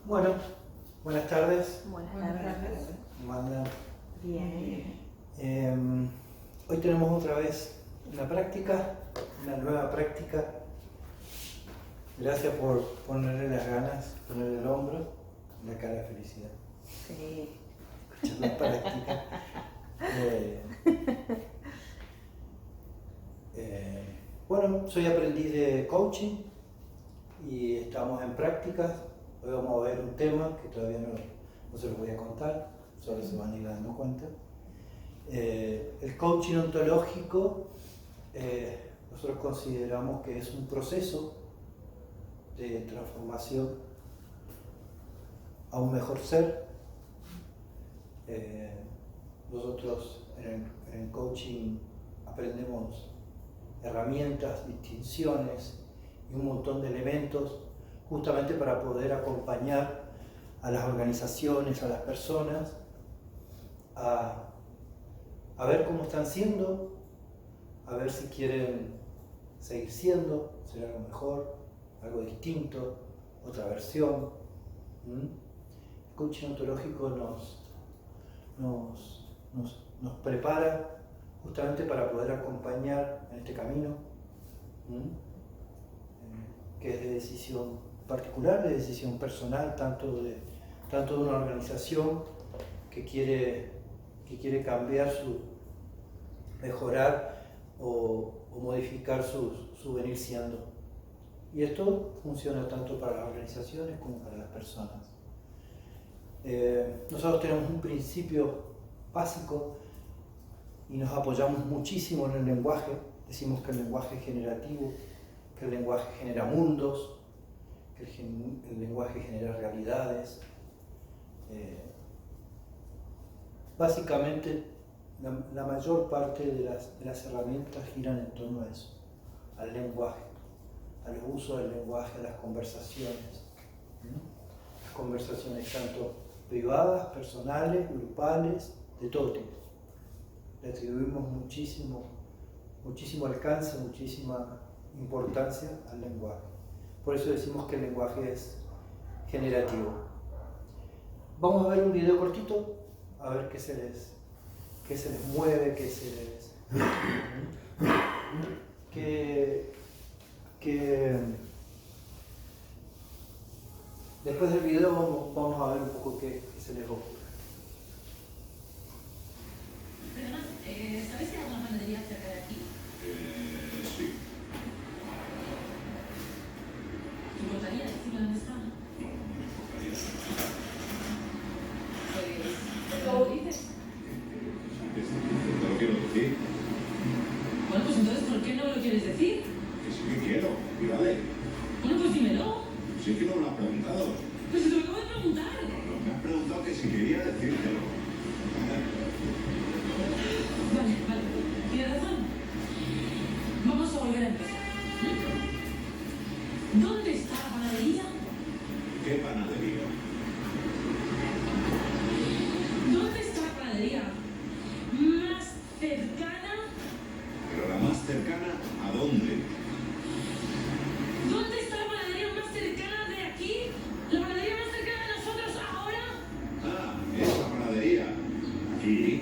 Bueno, buenas tardes. Buenas tardes. ¿Cómo andan? Bien. Hoy tenemos otra vez una práctica, una nueva práctica. Gracias por ponerle las ganas, ponerle el hombro, la cara de felicidad. Sí. Escuchando la práctica. Bueno, soy aprendiz de coaching y estamos en prácticas. Hoy vamos a ver un tema que todavía no se los voy a contar, solo se van a ir dando cuenta. El coaching ontológico, nosotros consideramos que es un proceso de transformación a un mejor ser. Nosotros en el coaching aprendemos herramientas, distinciones y un montón de elementos justamente para poder acompañar a las organizaciones, a las personas a ver cómo están siendo, a ver si quieren seguir siendo, ser algo mejor, algo distinto, otra versión. El coaching ontológico nos prepara justamente para poder acompañar en este camino, que es de decisión particular, de decisión personal, tanto de una organización que quiere cambiar, mejorar o modificar su venir siendo. Y esto funciona tanto para las organizaciones como para las personas. Nosotros tenemos un principio básico y nos apoyamos muchísimo en el lenguaje. Decimos que el lenguaje es generativo, que el lenguaje genera mundos, que el lenguaje genera realidades. Básicamente, la mayor parte de las herramientas giran en torno a eso, al lenguaje, al uso del lenguaje, a las conversaciones. Las conversaciones tanto privadas, personales, grupales, de todo tipo. Le atribuimos muchísimo alcance, muchísima importancia al lenguaje. Por eso decimos que el lenguaje es generativo. Vamos a ver un video cortito, a ver qué se les mueve, después del video vamos a ver un poco qué se les ocurre. Perdona, ¿sabes si hay alguna panadería cerca de aquí? Sí. ¿Te importaría decirme dónde está? Pues, ¿lo dices? No lo quiero decir. Bueno, pues entonces, ¿por qué no lo quieres decir? Que sí que quiero. Y vale. Bueno, pues dímelo. Sí que no me lo has preguntado. Pues si te lo acabo de preguntar. No, me has preguntado que si quería decírtelo. Vale. Tienes razón. Vamos a volver a empezar. ¿Dónde está la panadería? ¿Qué panadería? ¿Dónde está la panadería más cercana? ¿Pero la más cercana a dónde? ¿Dónde está la panadería más cercana de aquí? ¿La panadería más cercana de nosotros ahora? Ah, esa panadería. Aquí.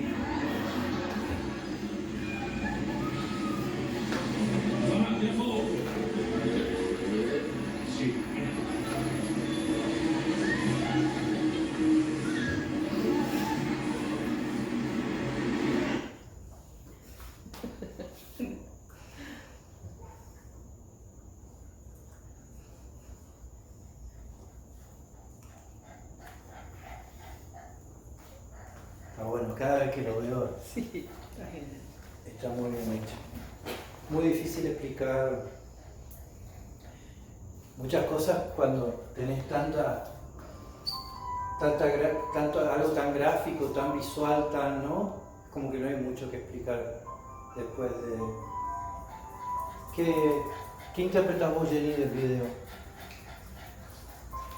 Sí. Está bueno, cada vez que lo veo Sí, está genial. está muy bien hecho. Muy difícil explicar muchas cosas cuando tenés algo tan gráfico, tan visual, ¿no? Como que no hay mucho que explicar después de... ¿Qué interpretas vos, Jenny, del video?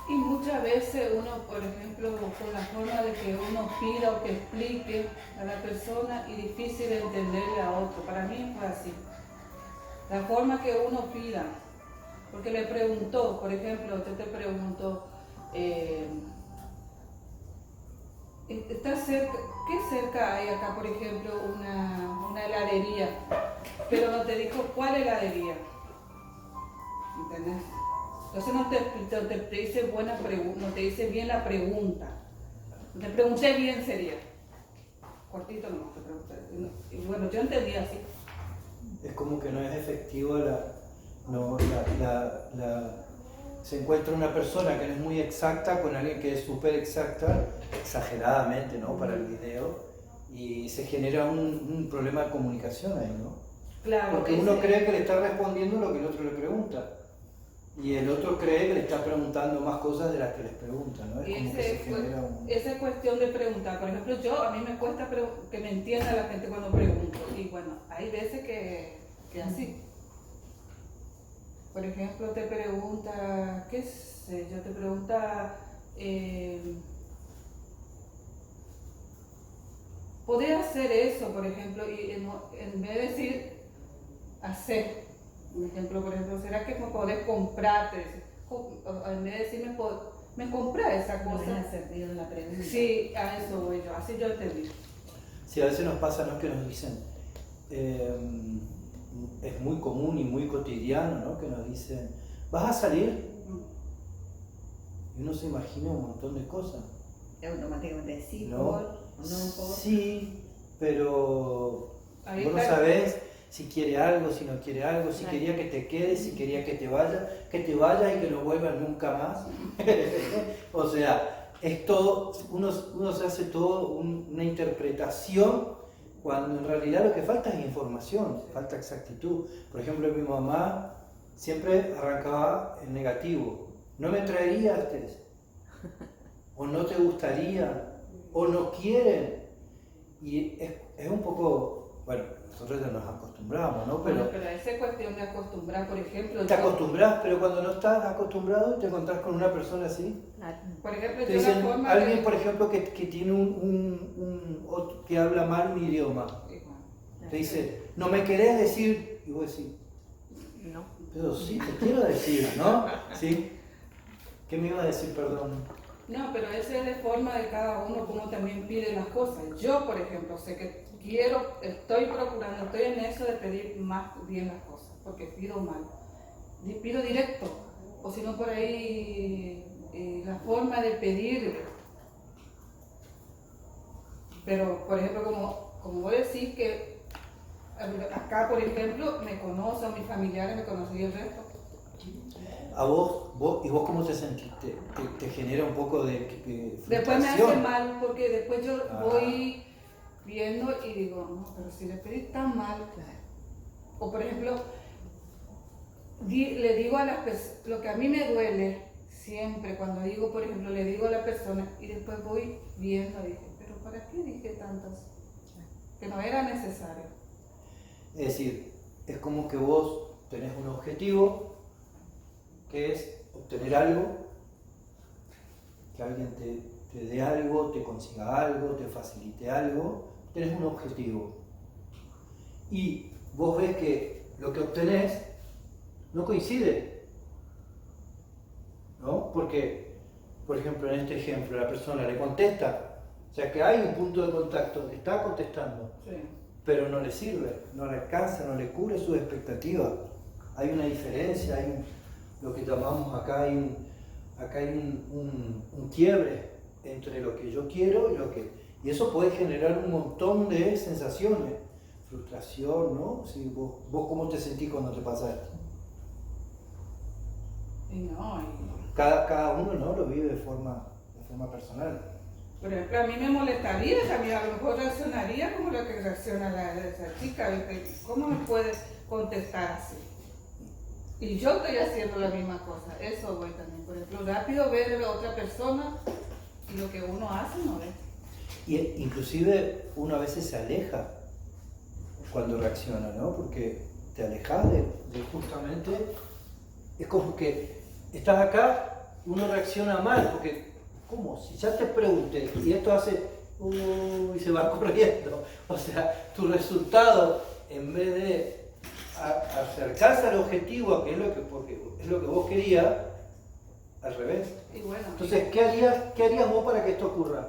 Y muchas veces uno, por ejemplo, con la forma de que uno pida o que explique a la persona y difícil de entenderle a otro. Para mí fue así. La forma que uno pida, porque le preguntó, por ejemplo, usted te preguntó, está cerca, ¿qué cerca hay acá, por ejemplo, una heladería? Pero no te dijo cuál heladería, ¿entendés? Entonces no te dice buena pregunta, no te dice bien la pregunta. No te pregunté bien sería. Cortito nomás te pregunté. Y bueno, yo entendí así. Es como que no es efectivo se encuentra una persona que no es muy exacta con alguien que es súper exacta, exageradamente, ¿no? Para el video, y se genera un problema de comunicación ahí, ¿no? Claro. Porque uno cree que le está respondiendo lo que el otro le pregunta, y el otro cree que le está preguntando más cosas de las que les pregunta, ¿no? Es como que se genera esa cuestión de preguntar. Por ejemplo, a mí me cuesta que me entienda la gente cuando pregunto, y bueno, hay veces que así. Por ejemplo, te pregunta, qué sé yo, te pregunta, ¿podría hacer eso, por ejemplo? Y en vez de decir, hacer, un ejemplo, por ejemplo, ¿será que me podés comprar? En vez de decirme, ¿me compras esa cosa? No es hacer bien la pregunta. Sí, a eso voy yo, así yo entendí. Sí, a veces nos pasa, ¿no? Que nos dicen, es muy común y muy cotidiano, ¿no? Que nos dicen, ¿vas a salir? Y uno se imagina un montón de cosas. Automáticamente sí, ¿no? por, o no por. Sí, pero Ahí vos no está. sabés si quiere algo, si no quiere algo, si Claro. quería que te quedes, si quería que te vayas y que no vuelvas nunca más. O sea, es todo, uno se hace todo una interpretación cuando en realidad lo que falta es información, falta exactitud. Por ejemplo, mi mamá siempre arrancaba en negativo. No me traerías, o no te gustaría, o no quieren. Y es un poco, bueno, nosotros ya nos acostumbramos, ¿no? Pero esa es cuestión de acostumbrar, por ejemplo. Te acostumbras, pero cuando no estás acostumbrado y te encontrás con una persona así, Claro. Por ejemplo, te yo la dicen, forma alguien de... por ejemplo que tiene que habla mal un idioma, te dice, no me querés decir, y vos decís, No. pero sí, te quiero decir, ¿no? ¿Sí? ¿Qué me iba a decir, perdón? No, pero esa es de forma de cada uno, como también pide las cosas. Yo, por ejemplo, sé que estoy procurando, estoy en eso de pedir más bien las cosas, porque pido mal. Pido directo, o si no por ahí la forma de pedir. Pero, por ejemplo, como vos decís que acá, por ejemplo, me conocen, mis familiares me conocen y el resto. ¿A vos cómo te sentiste? ¿Te genera un poco de frustración? Después me hace mal porque después yo Ah. voy viendo y digo, no, pero si le pedí tan mal. Claro. O por ejemplo, le digo a las personas, lo que a mí me duele siempre cuando digo, por ejemplo, le digo a la persona y después voy viendo y dije, pero ¿para qué dije tantas? Que no era necesario. Es decir, es como que vos tenés un objetivo que es obtener algo, que alguien te dé algo, te consiga algo, te facilite algo, tenés un objetivo. Y vos ves que lo que obtenés no coincide, ¿no? Porque, por ejemplo, en este ejemplo, la persona le contesta, o sea que hay un punto de contacto, le está contestando, Sí. pero no le sirve, no le alcanza, no le cubre sus expectativas. Hay una diferencia, hay lo que llamamos acá, hay un quiebre entre lo que yo quiero y eso puede generar un montón de sensaciones, frustración, ¿no? Si vos cómo te sentís cuando te pasa esto. Y no, Cada uno, ¿no? Lo vive de forma personal. por ejemplo, a mí me molestaría, a lo mejor reaccionaría como lo que reacciona esa chica, ¿viste? ¿Cómo me puede contestar así? Y yo estoy haciendo la misma cosa, eso voy también. Por ejemplo, rápido ver a la otra persona y lo que uno hace no ve. Y inclusive uno a veces se aleja cuando reacciona, ¿no? Porque te alejas de justamente, es como que estás acá, uno reacciona mal, porque ¿cómo? Si ya te pregunté y esto hace, y se va corriendo. O sea, tu resultado, en vez de acercarse al objetivo, que es lo que vos querías, al revés. Y bueno, Entonces, ¿qué harías vos para que esto ocurra?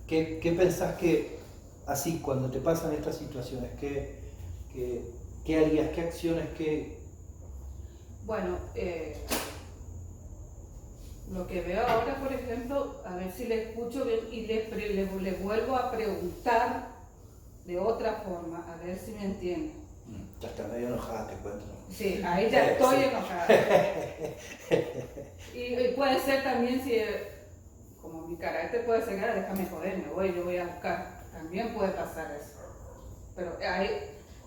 ¿Qué pensás que, así, cuando te pasan estas situaciones, qué harías, qué acciones, bueno, lo que veo ahora, por ejemplo, a ver si le escucho bien y le vuelvo a preguntar de otra forma, a ver si me entiende. Ya está medio enojada, te cuento. Sí, ahí ya estoy enojada. Y puede ser también si, como mi carácter puede ser, déjame joder, yo voy a buscar. También puede pasar eso. Pero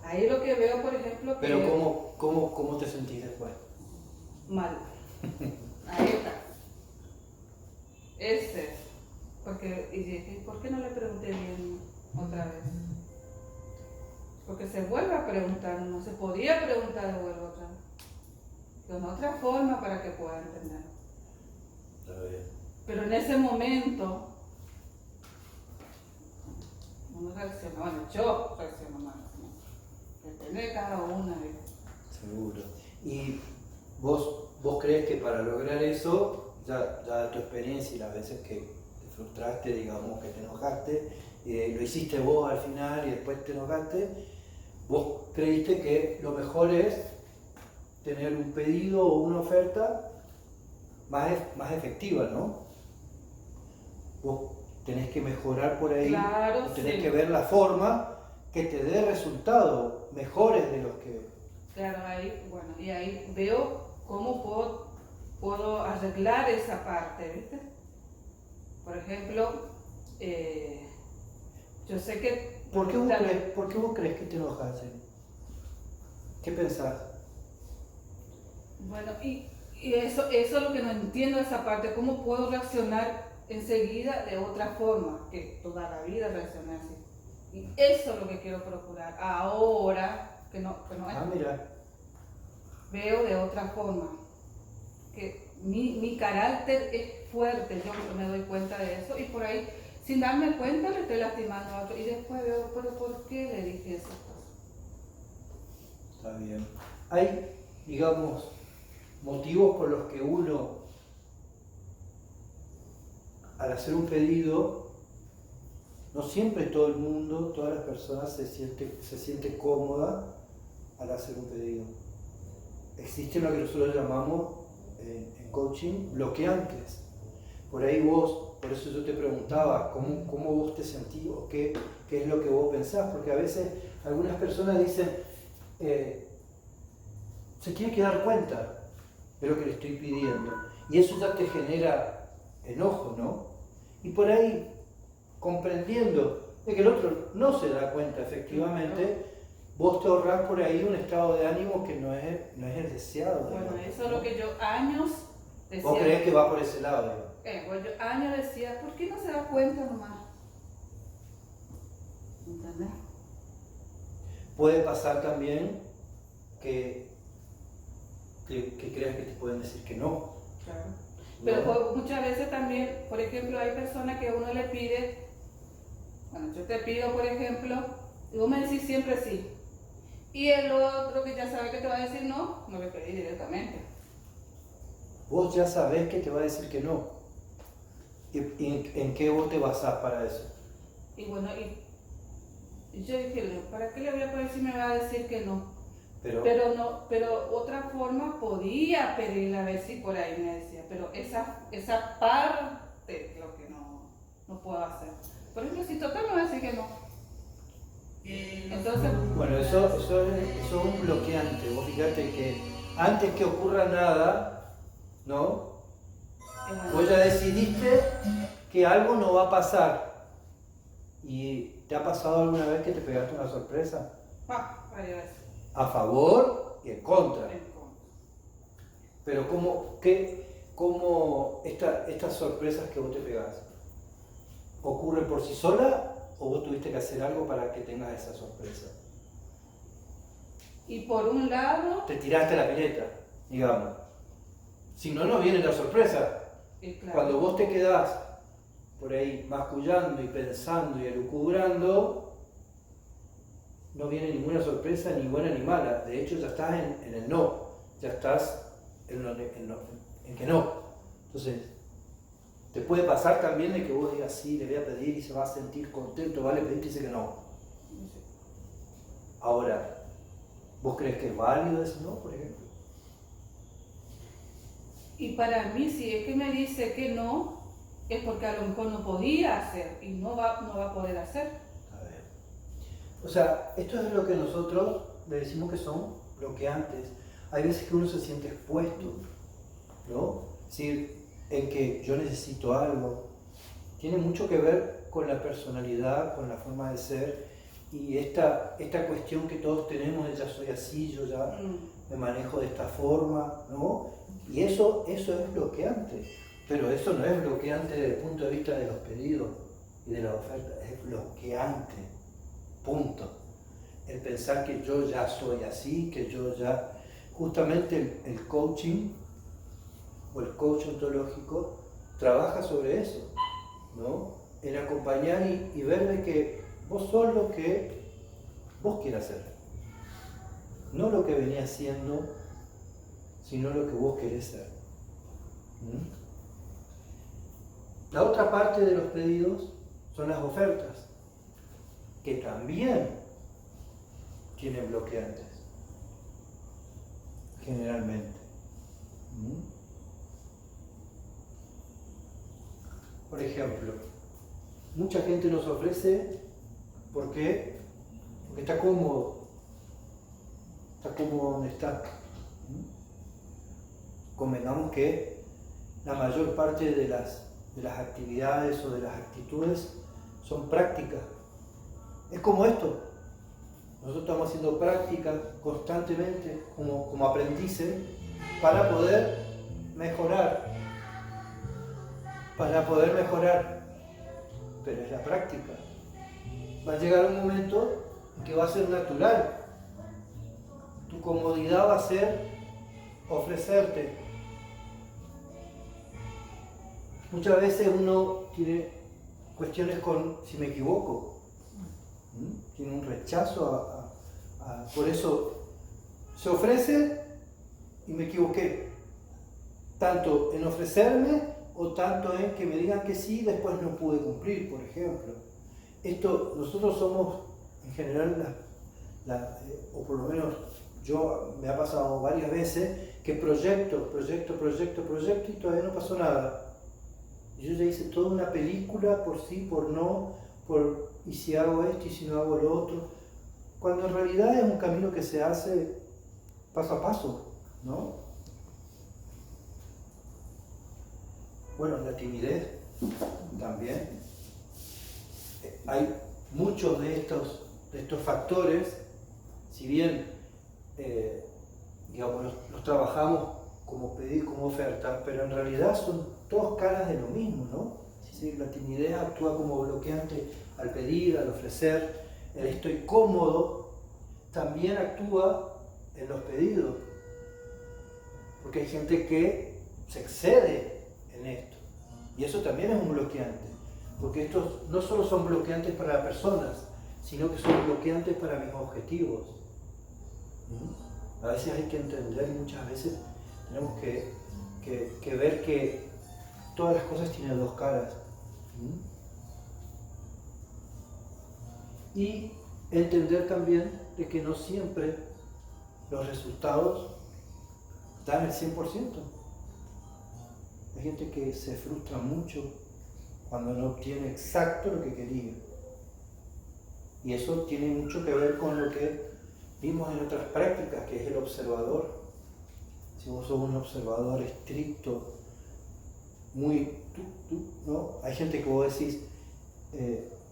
ahí lo que veo, por ejemplo, que... Pero ¿cómo te sentís después? Mal. Ahí está. Ese. Porque, y dije, ¿por qué no le pregunté bien otra vez? Porque se vuelve a preguntar, no se podía preguntar de vuelta otra vez. Con otra forma para que pueda entender. Está bien. Pero en ese momento, uno reacciona, bueno, yo reacciono mal. Depende de cada una. Seguro. ¿Y vos crees que para lograr eso, ya de tu experiencia y las veces que te frustraste, digamos, que te enojaste, lo hiciste vos al final y después te enojaste, vos creíste que lo mejor es tener un pedido o una oferta más efectiva, ¿no? Vos tenés que mejorar por ahí, Claro, tenés sí. que ver la forma que te dé resultados mejores de los que... Claro, y ahí veo cómo puedo arreglar esa parte, ¿viste? Por ejemplo, yo sé que... ¿Por qué vos crees que te enojas? ¿Qué pensás? Bueno, y eso es lo que no entiendo, esa parte, cómo puedo reaccionar enseguida de otra forma, que toda la vida reaccioné así. Y eso es lo que quiero procurar. Ahora, que no es, Mira, veo de otra forma. Que mi carácter es fuerte, yo me doy cuenta de eso, y por ahí, sin darme cuenta, le estoy lastimando a otro. Y después veo, pero ¿por qué le dije esas cosas? está bien. Hay, digamos, motivos por los que uno, al hacer un pedido, no siempre todo el mundo, todas las personas se siente cómoda al hacer un pedido. Existe lo que nosotros llamamos en coaching bloqueantes. Por ahí por eso yo te preguntaba cómo vos te sentís o qué es lo que vos pensás, porque a veces algunas personas dicen, se tiene que dar cuenta de lo que le estoy pidiendo, y eso ya te genera enojo, ¿no? Y por ahí, comprendiendo de que el otro no se da cuenta efectivamente, vos te ahorrás por ahí un estado de ánimo que no es el deseado. Bueno, digamos, eso es lo que yo años decía. ¿Vos creés que va por ese lado? Digamos? Bueno, yo años decía, ¿por qué no se da cuenta nomás? ¿Entendés? Puede pasar también que creas que te pueden decir que no. Claro. ¿no? Pero muchas veces también, por ejemplo, hay personas que uno le pide, bueno, yo te pido, por ejemplo, y vos me decís siempre sí. Y el otro que ya sabe que te va a decir no le pedí directamente. Vos ya sabés que te va a decir que no. ¿Y en qué vos te basás para eso? Y bueno, y yo dije, ¿para qué le voy a pedir si me va a decir que no? Pero otra forma podía pedirle a ver si por ahí me decía, pero esa parte es lo que no puedo hacer. Por ejemplo, si total me va a decir que no. Entonces, Bueno, eso es un bloqueante. Vos fíjate que antes que ocurra nada, ¿no? Vos ya decidiste que algo no va a pasar. ¿Y te ha pasado alguna vez que te pegaste una sorpresa? varias veces. A favor y en contra. En contra. Pero ¿cómo estas sorpresas que vos te pegás ocurren por sí sola o vos tuviste que hacer algo para que tengas esa sorpresa? Y por un lado, Te tiraste la pileta, digamos. Si no, no viene la sorpresa. y claro, Cuando vos te quedás por ahí mascullando y pensando y elucubrando, no viene ninguna sorpresa, ni buena ni mala. De hecho, ya estás en el no. Ya estás en en que no. Entonces, te puede pasar también de que vos digas sí, le voy a pedir y se va a sentir contento, vale pedir y dice que no. Ahora, ¿vos crees que es válido ese no, por ejemplo? Y para mí, si es que me dice que no, es porque a lo mejor no podía hacer y no va a poder hacer. A ver. O sea, esto es lo que nosotros le decimos que son bloqueantes. Hay veces que uno se siente expuesto, ¿no? Es decir, en que yo necesito algo. Tiene mucho que ver con la personalidad, con la forma de ser y esta cuestión que todos tenemos de ya soy así, yo ya me manejo de esta forma, ¿no? Y eso es bloqueante, pero eso no es bloqueante desde el punto de vista de los pedidos y de la oferta, es bloqueante, punto. El pensar que yo ya soy así, que yo ya... Justamente el coaching o el coach ontológico trabaja sobre eso, ¿no? En acompañar y ver de que vos sos lo que vos quieras ser, no lo que venía siendo, sino lo que vos querés ser. La otra parte de los pedidos son las ofertas, que también tienen bloqueantes, generalmente. Por ejemplo, mucha gente nos ofrece porque está cómodo donde está. Convengamos que la mayor parte de las actividades o de las actitudes son prácticas. Es como esto. Nosotros estamos haciendo prácticas constantemente como aprendices para poder mejorar. Pero es la práctica. Va a llegar un momento en que va a ser natural. Tu comodidad va a ser ofrecerte. Muchas veces uno tiene cuestiones con si me equivoco. Tiene un rechazo por eso se ofrece y me equivoqué. Tanto en ofrecerme o tanto en que me digan que sí, después no pude cumplir, por ejemplo. Nosotros somos, en general, o por lo menos me ha pasado varias veces, que proyecto y todavía no pasó nada. Yo ya hice toda una película por sí, por no, y si hago esto y si no hago lo otro, cuando en realidad es un camino que se hace paso a paso, ¿no? Bueno, la timidez también. Hay muchos de estos factores, si bien digamos, los trabajamos como pedir, como oferta, pero en realidad son todas caras de lo mismo, ¿no? Es decir, la timidez actúa como bloqueante al pedir, al ofrecer. El estoy cómodo también actúa en los pedidos, porque hay gente que se excede en esto, y eso también es un bloqueante, porque estos no solo son bloqueantes para las personas, sino que son bloqueantes para mis objetivos. A veces hay que entender, muchas veces tenemos que ver que todas las cosas tienen dos caras. Y entender también de que no siempre los resultados dan el 100%. Hay gente que se frustra mucho cuando no obtiene exacto lo que quería. Y eso tiene mucho que ver con lo que vimos en otras prácticas, que es el observador. Si vos sos un observador estricto, ¿no? Hay gente que vos decís,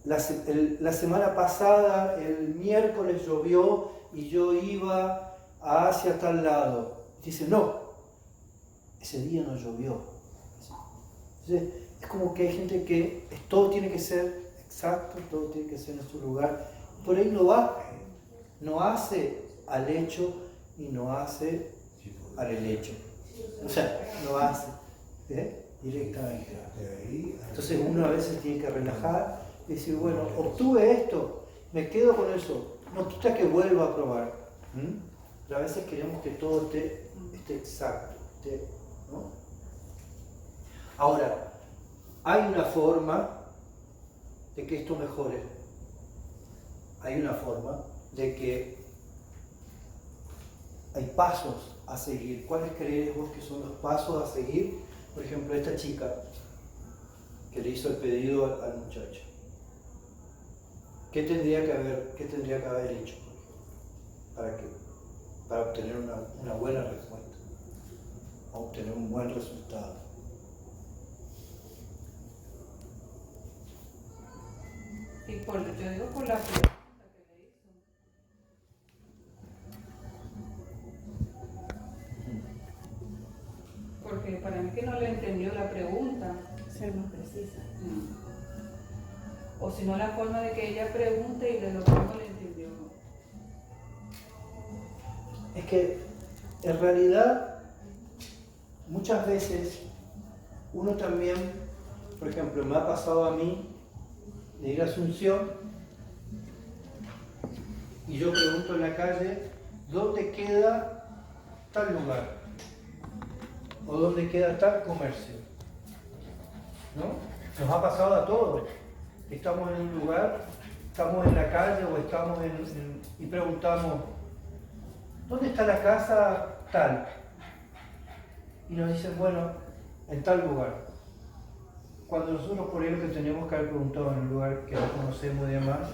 la semana pasada, el miércoles llovió y yo iba hacia tal lado. Dice, no, ese día no llovió. Entonces, es como que hay gente que todo tiene que ser exacto, todo tiene que ser en su lugar. Por ahí no hace al hecho y no hace al helecho. O sea, no hace directamente. Entonces uno a veces tiene que relajar y decir, bueno, obtuve esto, me quedo con eso, no quita que vuelva a probar. Pero a veces queremos que todo esté exacto, ¿no? Ahora, hay una forma de que esto mejore. Hay una forma de que hay pasos a seguir. ¿Cuáles crees vos que son los pasos a seguir? Por ejemplo, esta chica que le hizo el pedido al muchacho. ¿Qué tendría que haber hecho para obtener una buena respuesta, para obtener un buen resultado? Y yo digo por la pregunta que le hizo. Porque para mí que no le entendió la pregunta. Ser más precisa. O si no, la forma de que ella pregunte y de lo que no le entendió. Es que en realidad muchas veces uno también, por ejemplo, me ha pasado a mí de ir a Asunción y yo pregunto en la calle ¿dónde queda tal lugar? ¿O dónde queda tal comercio? ¿No? Nos ha pasado a todos. Estamos en un lugar, estamos en la calle o estamos y preguntamos ¿dónde está la casa tal? Y nos dicen, bueno, en tal lugar. Cuando nosotros por ahí lo que tenemos que haber preguntado en un lugar que no conocemos y demás,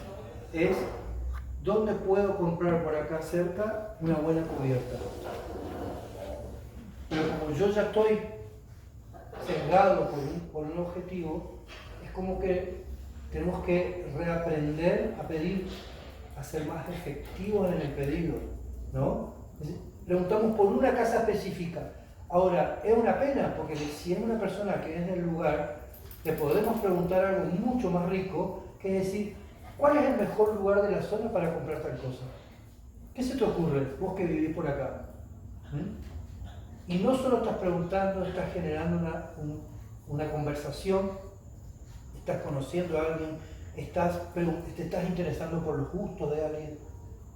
es ¿dónde puedo comprar por acá cerca una buena cubierta? Pero como yo ya estoy sesgado por un objetivo, es como que tenemos que reaprender a pedir, a ser más efectivos en el pedido, ¿no? Preguntamos por una casa específica. Ahora, es una pena, porque si es una persona que es del lugar, le podemos preguntar algo mucho más rico, que es decir, ¿cuál es el mejor lugar de la zona para comprar tal cosa? ¿Qué se te ocurre, vos que vivís por acá? Y no solo estás preguntando, estás generando una conversación, estás conociendo a alguien, te estás interesando por los gustos de alguien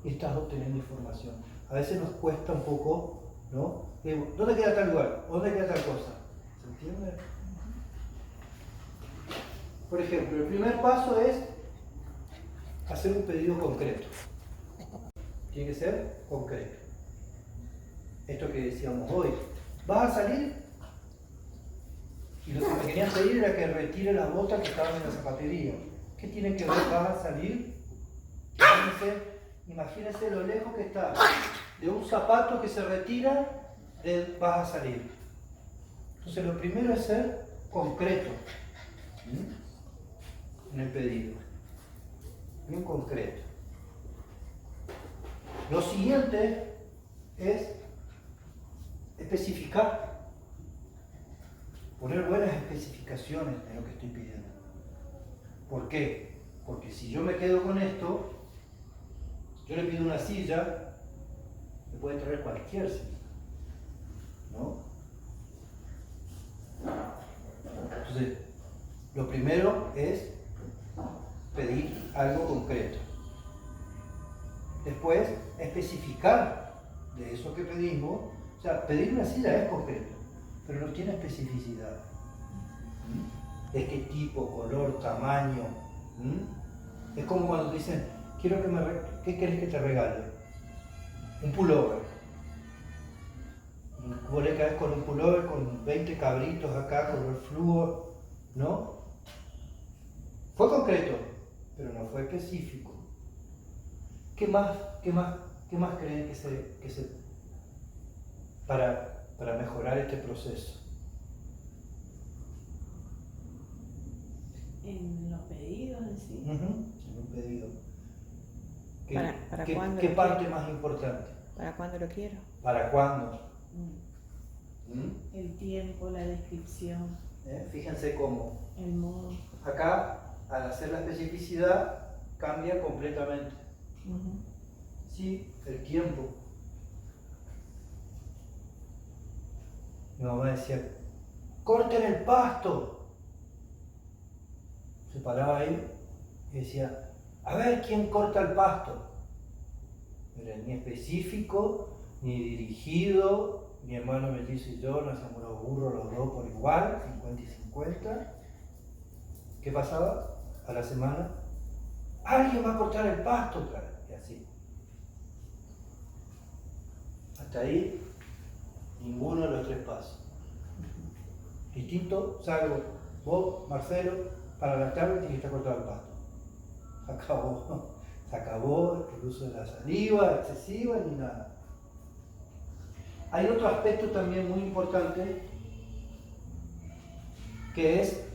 y estás obteniendo información. A veces nos cuesta un poco, ¿no? ¿Dónde queda tal lugar? ¿Dónde queda tal cosa? ¿Se entiende? Por ejemplo, el primer paso es hacer un pedido concreto. Tiene que ser concreto. Esto que decíamos hoy. ¿Vas a salir? Y lo que me querían pedir era que retire las botas que estaban en la zapatería. ¿Qué tiene que ver? ¿Vas a salir? Imagínense lo lejos que está de un zapato que se retira de vas a salir. Entonces lo primero es ser concreto en el pedido. Bien concreto. Lo siguiente es especificar. Poner buenas especificaciones en lo que estoy pidiendo. ¿Por qué? Porque si yo me quedo con esto, yo le pido una silla, me puede traer cualquier silla, ¿no? Entonces, lo primero es pedir algo concreto. Después, especificar de eso que pedimos. O sea, pedir una silla es concreto, pero no tiene especificidad. ¿De qué tipo, color, tamaño? Es como cuando te dicen, ¿qué querés que te regale? Un pullover. Vos le caes con un pullover con 20 cabritos acá, color fluo, ¿no? Fue concreto, pero no fue específico. ¿Qué más creen que se para mejorar este proceso? En los pedidos en sí. En un pedido. ¿Para cuándo ¿Qué lo parte quiero? más importante? ¿Para cuándo lo quiero? ¿Para cuándo? El tiempo, la descripción, Fíjense cómo el modo. acá, al hacer la especificidad, cambia completamente. Sí, el tiempo. Mi mamá decía, corten el pasto. Se paraba ahí y decía, a ver quién corta el pasto. No era ni específico, ni dirigido, mi hermano mellizo y yo nos hacemos los burros los dos por igual, 50 y 50. ¿Qué pasaba? A la semana, alguien va a cortar el pasto, claro, y así. Hasta ahí, ninguno de los tres pasos. Distinto, salgo, vos, Marcelo, para la tarde tiene que estar cortado el pasto. Se acabó el uso de la saliva excesiva ni nada. Hay otro aspecto también muy importante que es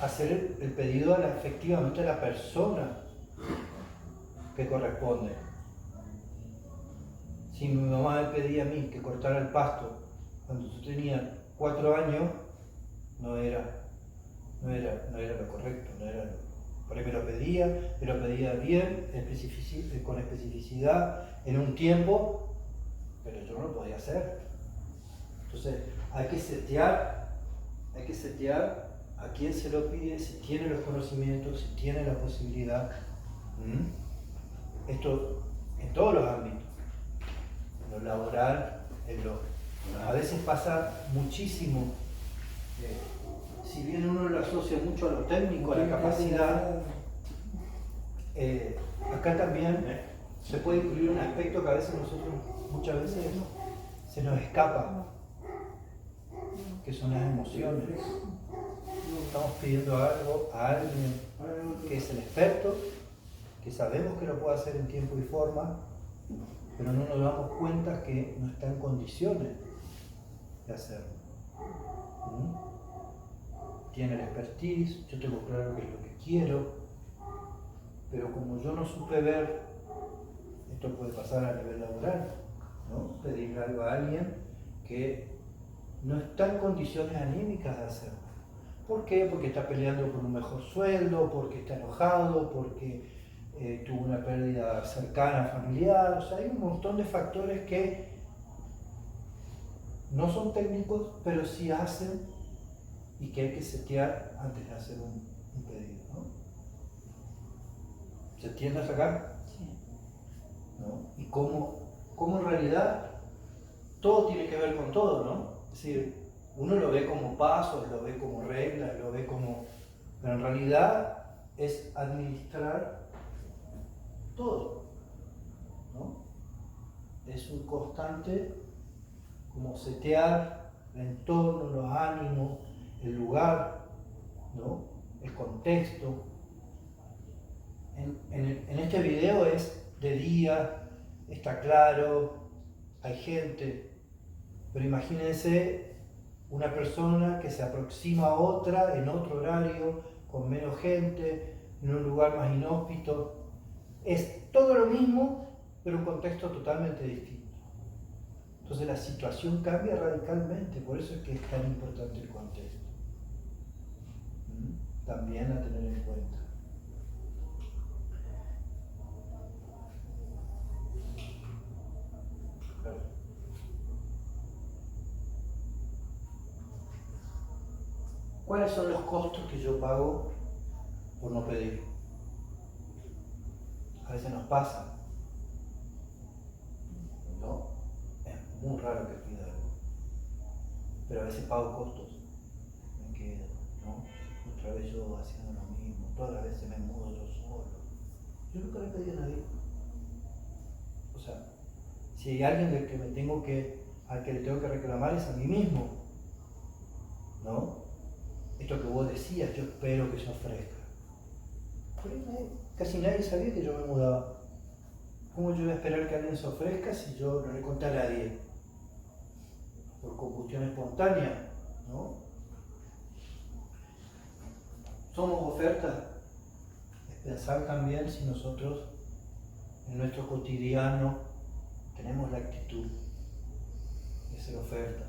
hacer el pedido efectivamente a la persona que corresponde. Si mi mamá me pedía a mí que cortara el pasto cuando yo tenía 4 años, no era lo correcto, por ahí me lo pedía bien, con especificidad, en un tiempo, pero yo no lo podía hacer. Entonces hay que setear a quién se lo pide, si tiene los conocimientos, si tiene la posibilidad. Esto en todos los ámbitos, en lo laboral, a veces pasa muchísimo, si bien uno lo asocia mucho a lo técnico, a la capacidad, acá también se puede incluir un aspecto que a veces muchas veces se nos escapa, que son las emociones. Estamos pidiendo algo a alguien que es el experto, que sabemos que lo puede hacer en tiempo y forma, pero no nos damos cuenta que no está en condiciones de hacerlo. Tiene el expertise, yo tengo claro qué es lo que quiero, pero como yo no supe ver, esto puede pasar a nivel laboral, ¿no? Pedirle algo a alguien que no está en condiciones anímicas de hacerlo. ¿Por qué? Porque está peleando por un mejor sueldo, porque está enojado, porque tuvo una pérdida cercana familiar. O sea, hay un montón de factores que no son técnicos, pero sí hacen y que hay que setear antes de hacer un pedido, ¿no? ¿Se entiende hasta acá? Sí. ¿No? Y cómo en realidad todo tiene que ver con todo, ¿no? Es decir, uno lo ve como pasos, lo ve como reglas, lo ve como... Pero en realidad es administrar todo, ¿no? Es un constante como setear el entorno, los ánimos, el lugar, ¿no? El contexto. En este video es de día, está claro, hay gente, pero imagínense una persona que se aproxima a otra en otro horario, con menos gente, en un lugar más inhóspito. Es todo lo mismo, pero un contexto totalmente distinto. Entonces la situación cambia radicalmente, por eso es que es tan importante el contexto. También a tener en cuenta. Claro. ¿Cuáles son los costos que yo pago por no pedir? A veces nos pasa, ¿no? Es muy raro que pida algo, pero a veces pago costos, me quedo, ¿no? Otra vez yo haciendo lo mismo, todas las veces me mudo yo solo. Yo nunca le pedí a nadie. O sea, si hay alguien al que le tengo que reclamar es a mí mismo, ¿no? Esto que vos decías, yo espero que se ofrezca. Por ahí casi nadie sabía que yo me mudaba. ¿Cómo yo iba a esperar que alguien se ofrezca si yo no le conté a nadie? Por combustión espontánea, ¿no? Somos ofertas. Es pensar también si nosotros en nuestro cotidiano tenemos la actitud de ser oferta.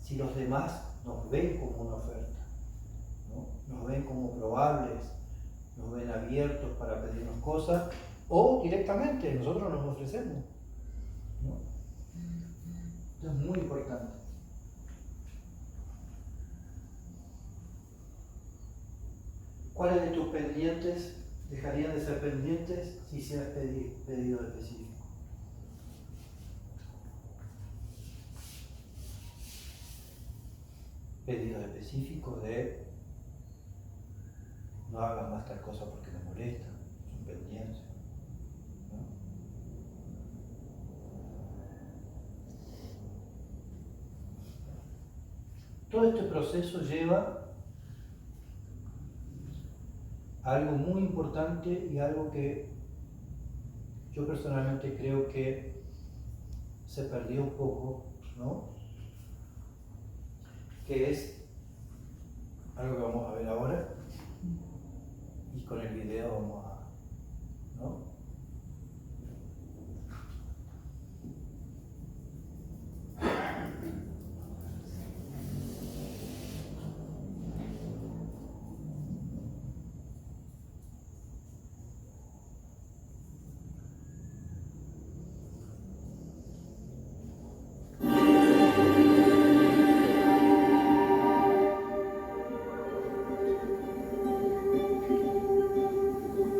Si los demás nos ven como una oferta, ¿no? Nos ven como probables, nos ven abiertos para pedirnos cosas, o directamente nosotros nos ofrecemos, ¿no? Esto es muy importante. ¿Cuáles de tus pendientes dejarían de ser pendientes si hicieras pedido específico? pedidos específicos de no hagas más tal cosa porque me molesta, son pendientes, ¿no? Todo este proceso lleva a algo muy importante y algo que yo personalmente creo que se perdió un poco, ¿no? Que es algo que vamos a ver ahora y con el video vamos a, ¿no?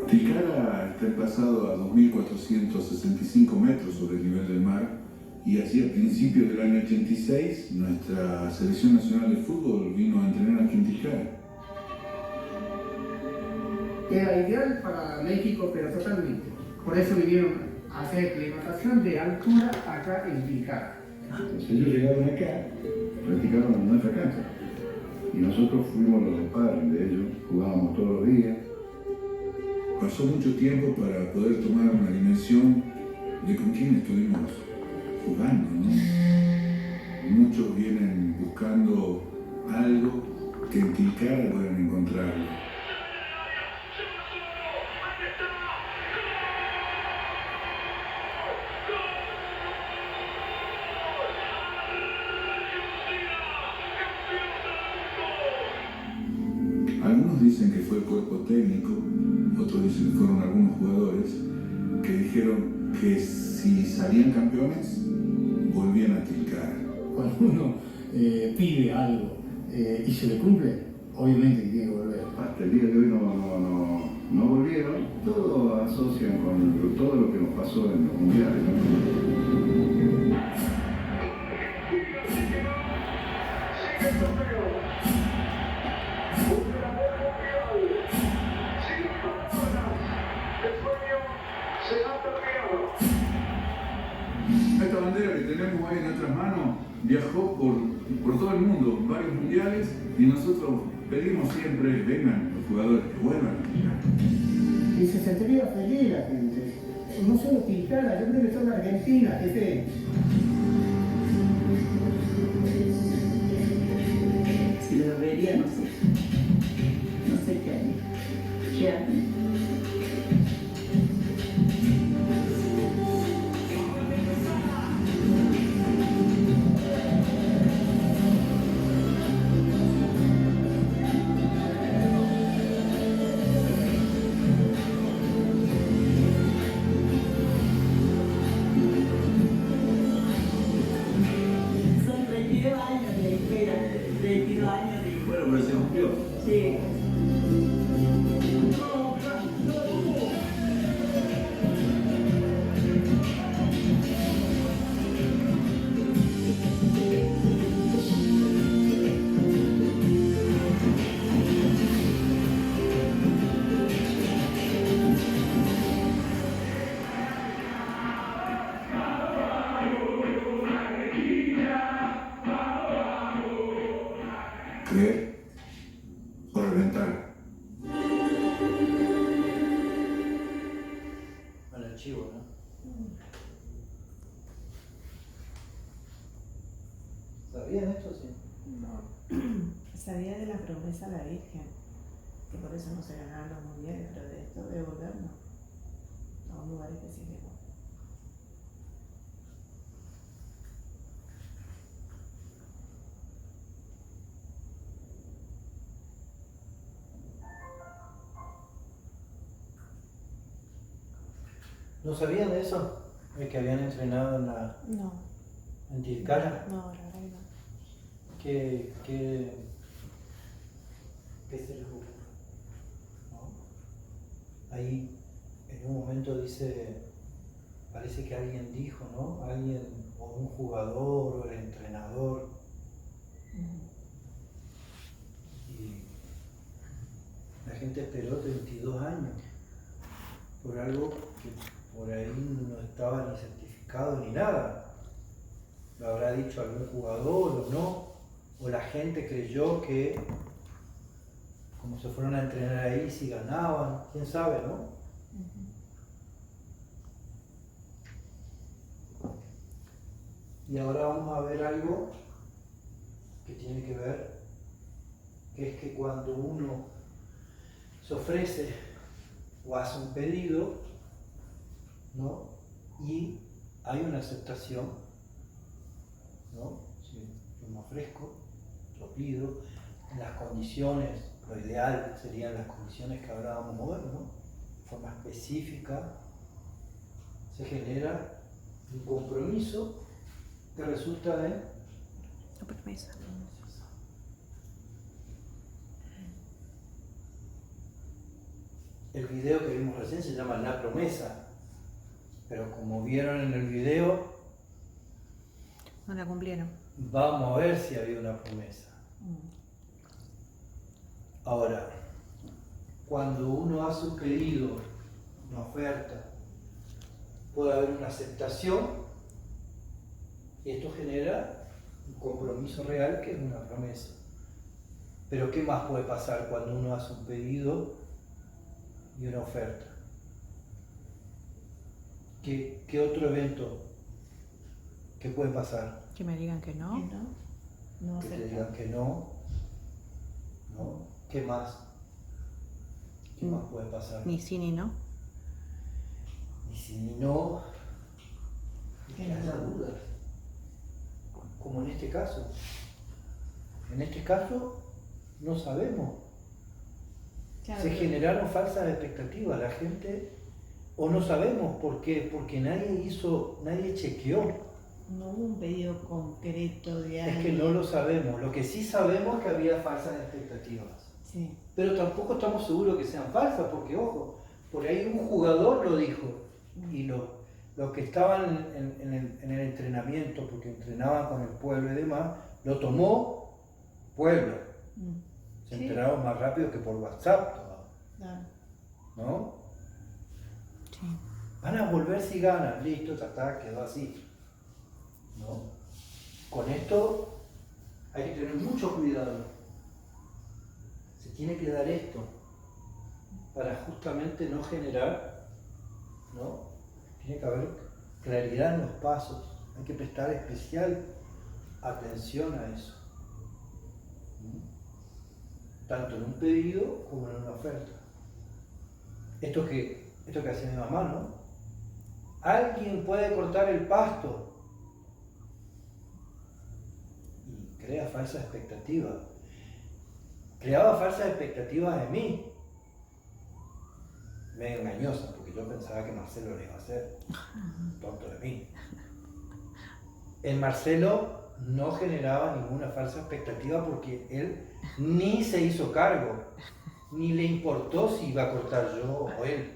Tilcara está emplazado a 2.465 metros sobre el nivel del mar y así a principios del año 86 nuestra selección nacional de fútbol vino a entrenar aquí en Tilcara. Era ideal para México, pero totalmente. Por eso vinieron a hacer aclimatación de altura acá en Tilcara. Ellos llegaron acá, practicaron en nuestra cancha y nosotros fuimos los padres de ellos, jugábamos todos los días. Pasó mucho tiempo para poder tomar una dimensión de con quién estuvimos jugando, ¿no? Muchos vienen buscando algo que en Tilcara pueden encontrarlo. Algunos dicen que fue el cuerpo técnico, otros dicen que fueron algunos jugadores que dijeron que si salían campeones, volvían a Tilcara. Cuando uno pide algo y se le cumple, obviamente que tiene que volver. Hasta el día de hoy no volvieron. Todo asocian con todo lo que nos pasó en los mundiales, ¿no? Esta bandera que tenemos ahí en nuestras manos viajó por todo el mundo, varios mundiales, y nosotros pedimos siempre, vengan los jugadores, que vuelvan. Y se sentiría feliz la gente. No solo Tilcara, yo creo que toda Argentina, jefe. Si lo vería, no sé qué haría. ¿Qué haría? Son 32 años de espera, 32 años de... Bueno, pero se cumplió. Sí. Creer o reventar. Al archivo, ¿no? ¿Sabían esto? Sí. No. Sabía de la promesa a la Virgen, que por eso no se ganaron los mundiales, pero de esto de volver no. A un lugar específico. ¿No sabían de eso? ¿De que habían entrenado No. en Tilcara? No, la verdad que no. ¿Qué se les ocurre? ¿No? Ahí en un momento dice, parece que alguien dijo, ¿no? Alguien, o un jugador, o el entrenador, gente esperó 32 años por algo que por ahí no estaba ni certificado ni nada. Lo habrá dicho algún jugador o no, o la gente creyó que como se fueron a entrenar ahí si ganaban, quién sabe, ¿no? Y ahora vamos a ver algo que tiene que ver, que es que cuando uno se ofrece o hace un pedido, ¿no? Y hay una aceptación, ¿no? Si yo me ofrezco, yo pido, en las condiciones, lo ideal serían las condiciones que ahora vamos a ver, ¿no? De forma específica, se genera un compromiso que resulta en La promesa. el video que vimos recién se llama La Promesa, pero como vieron en el video, No la cumplieron. vamos a ver si había una promesa. Ahora, cuando uno hace un pedido, una oferta, puede haber una aceptación y esto genera un compromiso real que es una promesa. Pero ¿qué más puede pasar cuando uno hace un pedido y una oferta? ¿Qué otro evento que puede pasar? Que me digan que no. Que no. No Que te aceptan. digan que no, ¿no? ¿Qué más? ¿Qué más puede pasar? Ni sí ni no. Y si no, que Que haya no. dudas. Como en este caso. En este caso no sabemos. Claro, Se pero- generaron falsas expectativas. La gente, o no sabemos por qué, porque nadie chequeó. No hubo un pedido concreto de alguien. Es que no lo sabemos. Lo que sí sabemos es que había falsas expectativas. Sí. Pero tampoco estamos seguros que sean falsas, porque ojo, por ahí un jugador lo dijo y los que estaban en el entrenamiento, porque entrenaban con el pueblo y demás, lo tomó pueblo. Se Sí. enteraron más rápido que por WhatsApp, Claro. ¿no? Sí. Van a volver si ganan, listo, quedó así, ¿no? Con esto hay que tener mucho cuidado. Se tiene que dar esto para justamente no generar, ¿no? Tiene que haber claridad en los pasos, hay que prestar especial atención a eso. Tanto en un pedido como en una oferta. Esto que hacía mi mamá, ¿no? Alguien puede cortar el pasto y crea falsas expectativas. Creaba falsas expectativas de mí. Medio engañosa, porque yo pensaba que Marcelo lo iba a hacer. Tonto de mí. El Marcelo no generaba ninguna falsa expectativa porque él ni se hizo cargo, ni le importó si iba a cortar yo o él.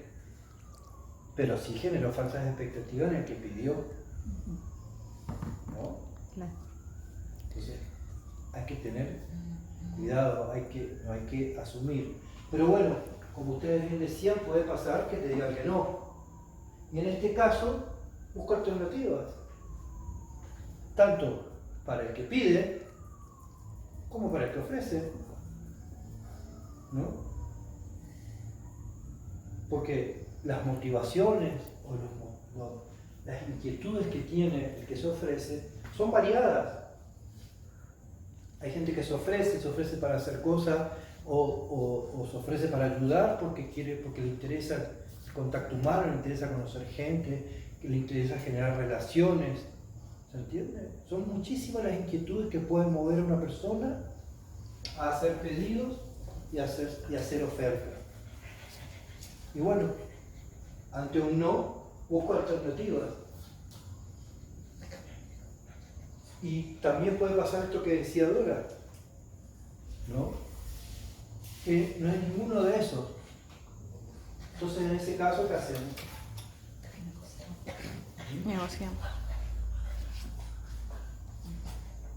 Pero sí generó falsas expectativas en el que pidió. ¿No? Claro. Entonces, hay que tener cuidado, no hay que asumir. Pero bueno, como ustedes bien decían, puede pasar que te digan que no. Y en este caso, busca alternativas. Tanto para el que pide, como para el que ofrece. ¿No? Porque las motivaciones o las inquietudes que tiene el que se ofrece son variadas. Hay gente que se ofrece para hacer cosas o se ofrece para ayudar porque le interesa el contacto humano, le interesa conocer gente, que le interesa generar relaciones. ¿Se entiende? Son muchísimas las inquietudes que pueden mover a una persona a hacer pedidos y hacer ofertas. Y bueno, ante un no, busco alternativas. Y también puede pasar esto que decía Dora, ¿no? Que no es ninguno de esos. Entonces, en ese caso, ¿qué hacemos? Negociamos.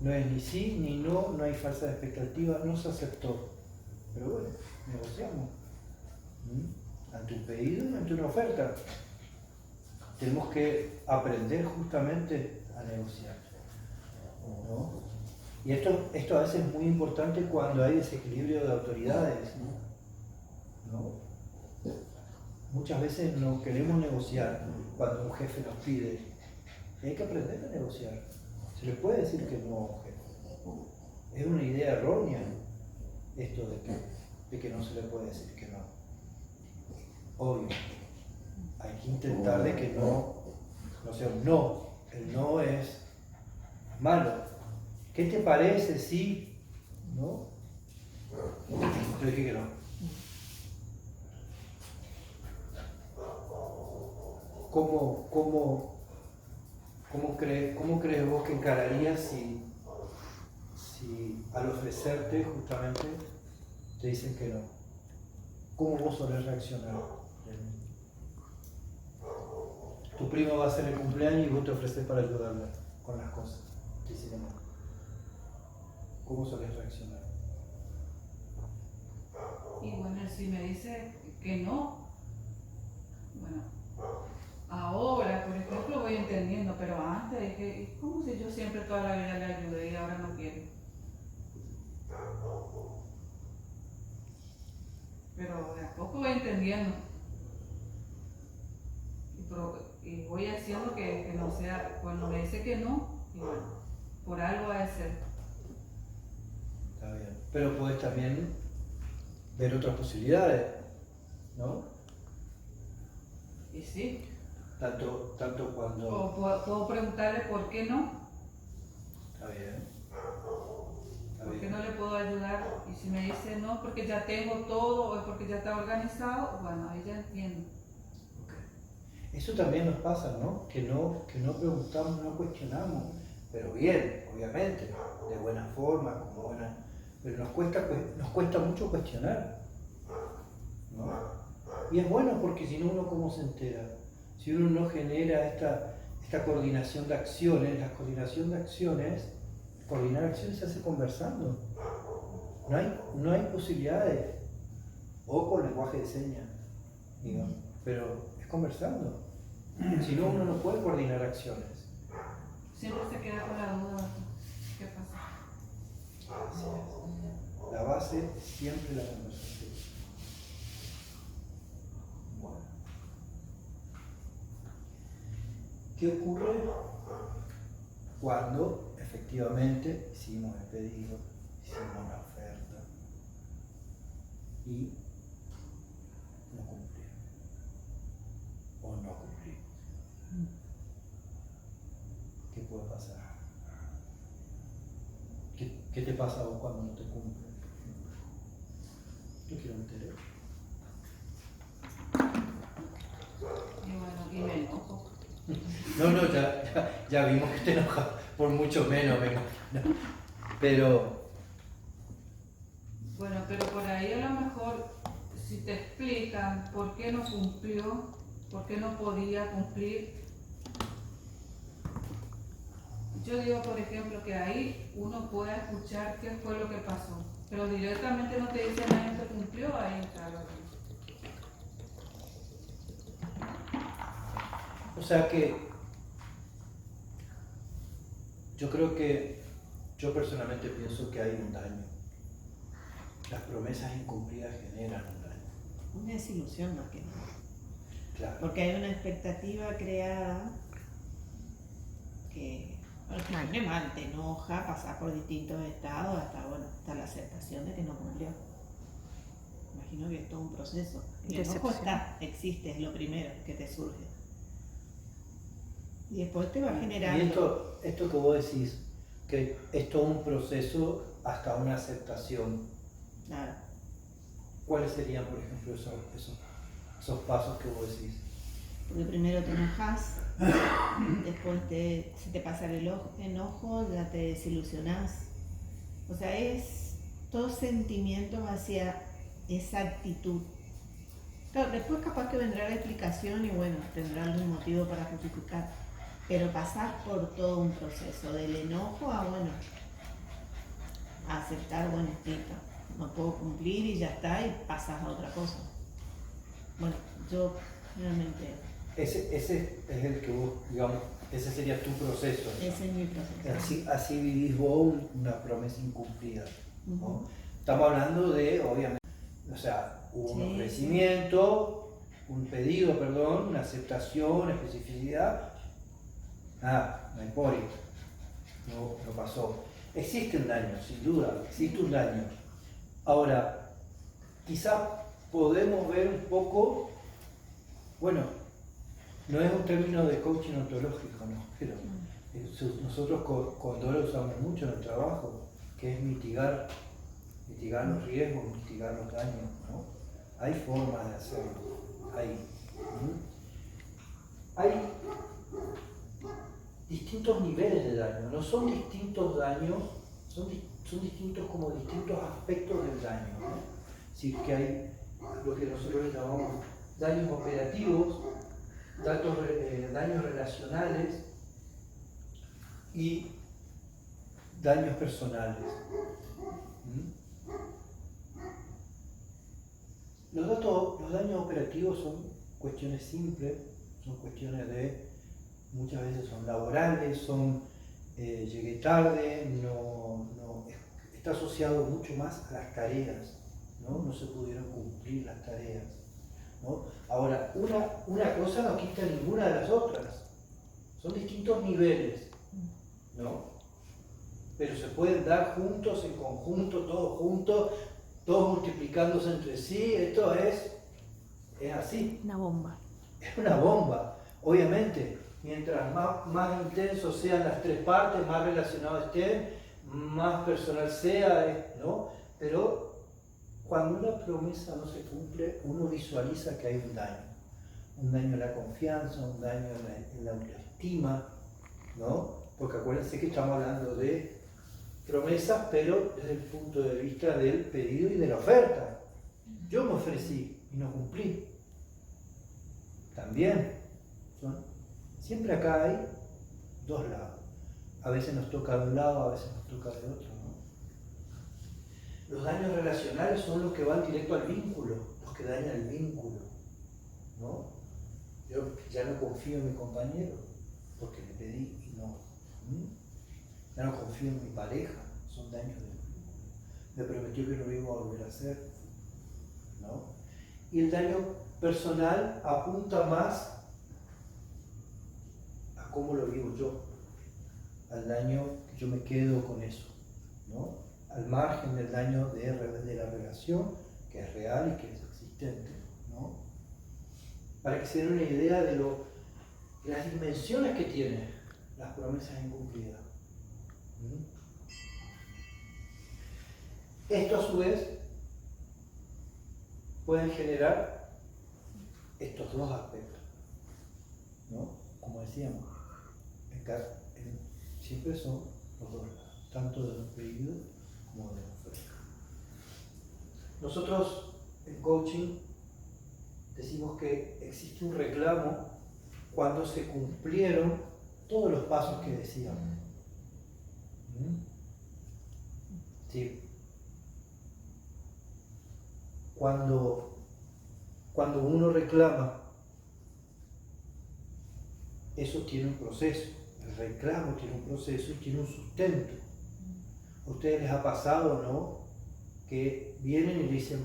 No es ni sí ni no, no hay falsas expectativas, no se aceptó. Pero bueno, negociamos. ante un pedido y ante una oferta. Tenemos que aprender justamente a negociar, ¿no? Y esto a veces es muy importante cuando hay desequilibrio de autoridades, ¿no? Muchas veces no queremos negociar cuando un jefe nos pide. Y hay que aprender a negociar. Se le puede decir que no a un jefe. Es una idea errónea esto de que no se le puede decir que no. Obvio, hay que intentar de que no sea un no. El no es malo. ¿Qué te parece si? ¿No? Yo dije que no. ¿Cómo crees vos que encararías si al ofrecerte justamente te dicen que no? ¿Cómo vos solés reaccionar? Tu primo va a hacer el cumpleaños y vos te ofreces para ayudarla con las cosas. Te dice que no. ¿Cómo solés reaccionar? Y bueno, si me dice que no, bueno, ahora, por ejemplo, voy entendiendo, pero antes dije, ¿cómo si yo siempre toda la vida le ayudé y ahora no quiero? Pero de a poco voy entendiendo. Y voy haciendo que no sea, cuando me dice que no, y bueno, por algo va a ser. Está bien. Pero puedes también ver otras posibilidades, ¿no? Y sí. Tanto cuando... O puedo preguntarle por qué no. Está bien. ¿Por qué no le puedo ayudar? Y si me dice no, porque ya tengo todo o es porque ya está organizado, bueno, ahí ya entiendo. Eso también nos pasa, ¿no? Que no preguntamos, no cuestionamos, pero bien, obviamente, de buena forma, como buena, pero nos cuesta mucho cuestionar, ¿no? Y es bueno porque si no, uno cómo se entera. Si uno no genera esta coordinación de acciones, coordinar acciones se hace conversando. No hay posibilidades, o con lenguaje de señas, digamos, pero es conversando. Si no, uno no puede coordinar acciones. Siempre se queda con la duda, ¿qué pasa? Así es. La base es siempre la conversación. Bueno. ¿Qué ocurre cuando efectivamente hicimos el pedido, hicimos la oferta y no cumplimos? O no cumplimos. ¿Qué puede pasar? ¿Qué te pasa a vos cuando no te cumplen? Yo quiero enterar. Y bueno, y me enojo. No, ya vimos que te enojas por mucho menos, pero... Bueno, pero por ahí a lo mejor, si te explican por qué no cumplió, por qué no podía cumplir. Yo digo, por ejemplo, que ahí uno pueda escuchar qué fue lo que pasó, pero directamente no te dicen nadie que cumplió, ahí está lo que... O sea que yo personalmente pienso que hay un daño. Las promesas incumplidas generan un daño. Una desilusión más que nada. Claro. Porque hay una expectativa creada que al final te enoja, pasar por distintos estados hasta la aceptación de que no cumplió. Imagino que es todo un proceso. El enojo existe, es lo primero que te surge. Y después te va generando... Y esto que vos decís, que es todo un proceso hasta una aceptación. Claro. ¿Cuáles serían, por ejemplo, esos pasos que vos decís? Porque primero te enojas, después se te pasa el enojo, ya te desilusionás. O sea, es todo sentimiento hacia esa actitud. Claro, después capaz que vendrá la explicación y bueno, tendrá algún motivo para justificar. Pero pasás por todo un proceso, del enojo a aceptar, bueno, no puedo cumplir y ya está, y pasas a otra cosa. bueno, yo realmente, Ese es el que vos, digamos, ese sería tu proceso. ese es mi proceso. Así vivís vos una promesa incumplida, ¿no? Ujú. Estamos hablando de, obviamente, o sea, hubo un Sí, ofrecimiento, un pedido, perdón, una aceptación, especificidad. Memporio, no pasó. Existe un daño, sin duda, existe un daño. Ahora, quizá podemos ver un poco, bueno, no es un término de coaching ontológico, ¿no? Pero nosotros con Dora usamos mucho en el trabajo, que es mitigar los riesgos, mitigar los daños, ¿no? Hay formas de hacerlo, hay distintos niveles de daño, no son distintos daños, son distintos como distintos aspectos del daño, ¿no? Es decir, que hay lo que nosotros le llamamos daños operativos, daños relacionales y daños personales. Los daños operativos son cuestiones simples, son cuestiones muchas veces son laborales, llegué tarde, está asociado mucho más a las tareas, no se pudieron cumplir las tareas, ¿no? Ahora, una cosa no quita ninguna de las otras, son distintos niveles, ¿no? Pero se pueden dar juntos, en conjunto, todos juntos, todos multiplicándose entre sí. Esto es así. Una bomba. Es una bomba, obviamente. Mientras más intensos sean las tres partes, más relacionados estén, más personal sea, ¿no? Pero cuando una promesa no se cumple, uno visualiza que hay un daño en la confianza, un daño en la autoestima, ¿no? Porque acuérdense que estamos hablando de promesas, pero desde el punto de vista del pedido y de la oferta. Yo me ofrecí y no cumplí. También. Siempre acá hay dos lados. A veces nos toca de un lado, a veces nos toca de otro, ¿no? Los daños relacionales son los que van directo al vínculo, los que dañan el vínculo, ¿no? Yo ya no confío en mi compañero porque le pedí y no. Ya no confío en mi pareja, son daños del vínculo. Me prometió que no lo iba a volver a hacer, ¿no? Y el daño personal apunta más a cómo lo vivo yo, al daño que yo me quedo con eso, ¿no? Al margen del daño de la relación, que es real y que es existente, ¿no? Para que se den una idea de las dimensiones que tienen las promesas incumplidas. Esto a su vez pueden generar estos dos aspectos, ¿no? Como decíamos, siempre son los dos lados, tanto de los pedidos como de la oferta. Nosotros en coaching decimos que existe un reclamo cuando se cumplieron todos los pasos que decíamos. Sí. Cuando uno reclama, eso tiene un proceso. El reclamo tiene un proceso y tiene un sustento. A ustedes les ha pasado, ¿no? Que vienen y le dicen,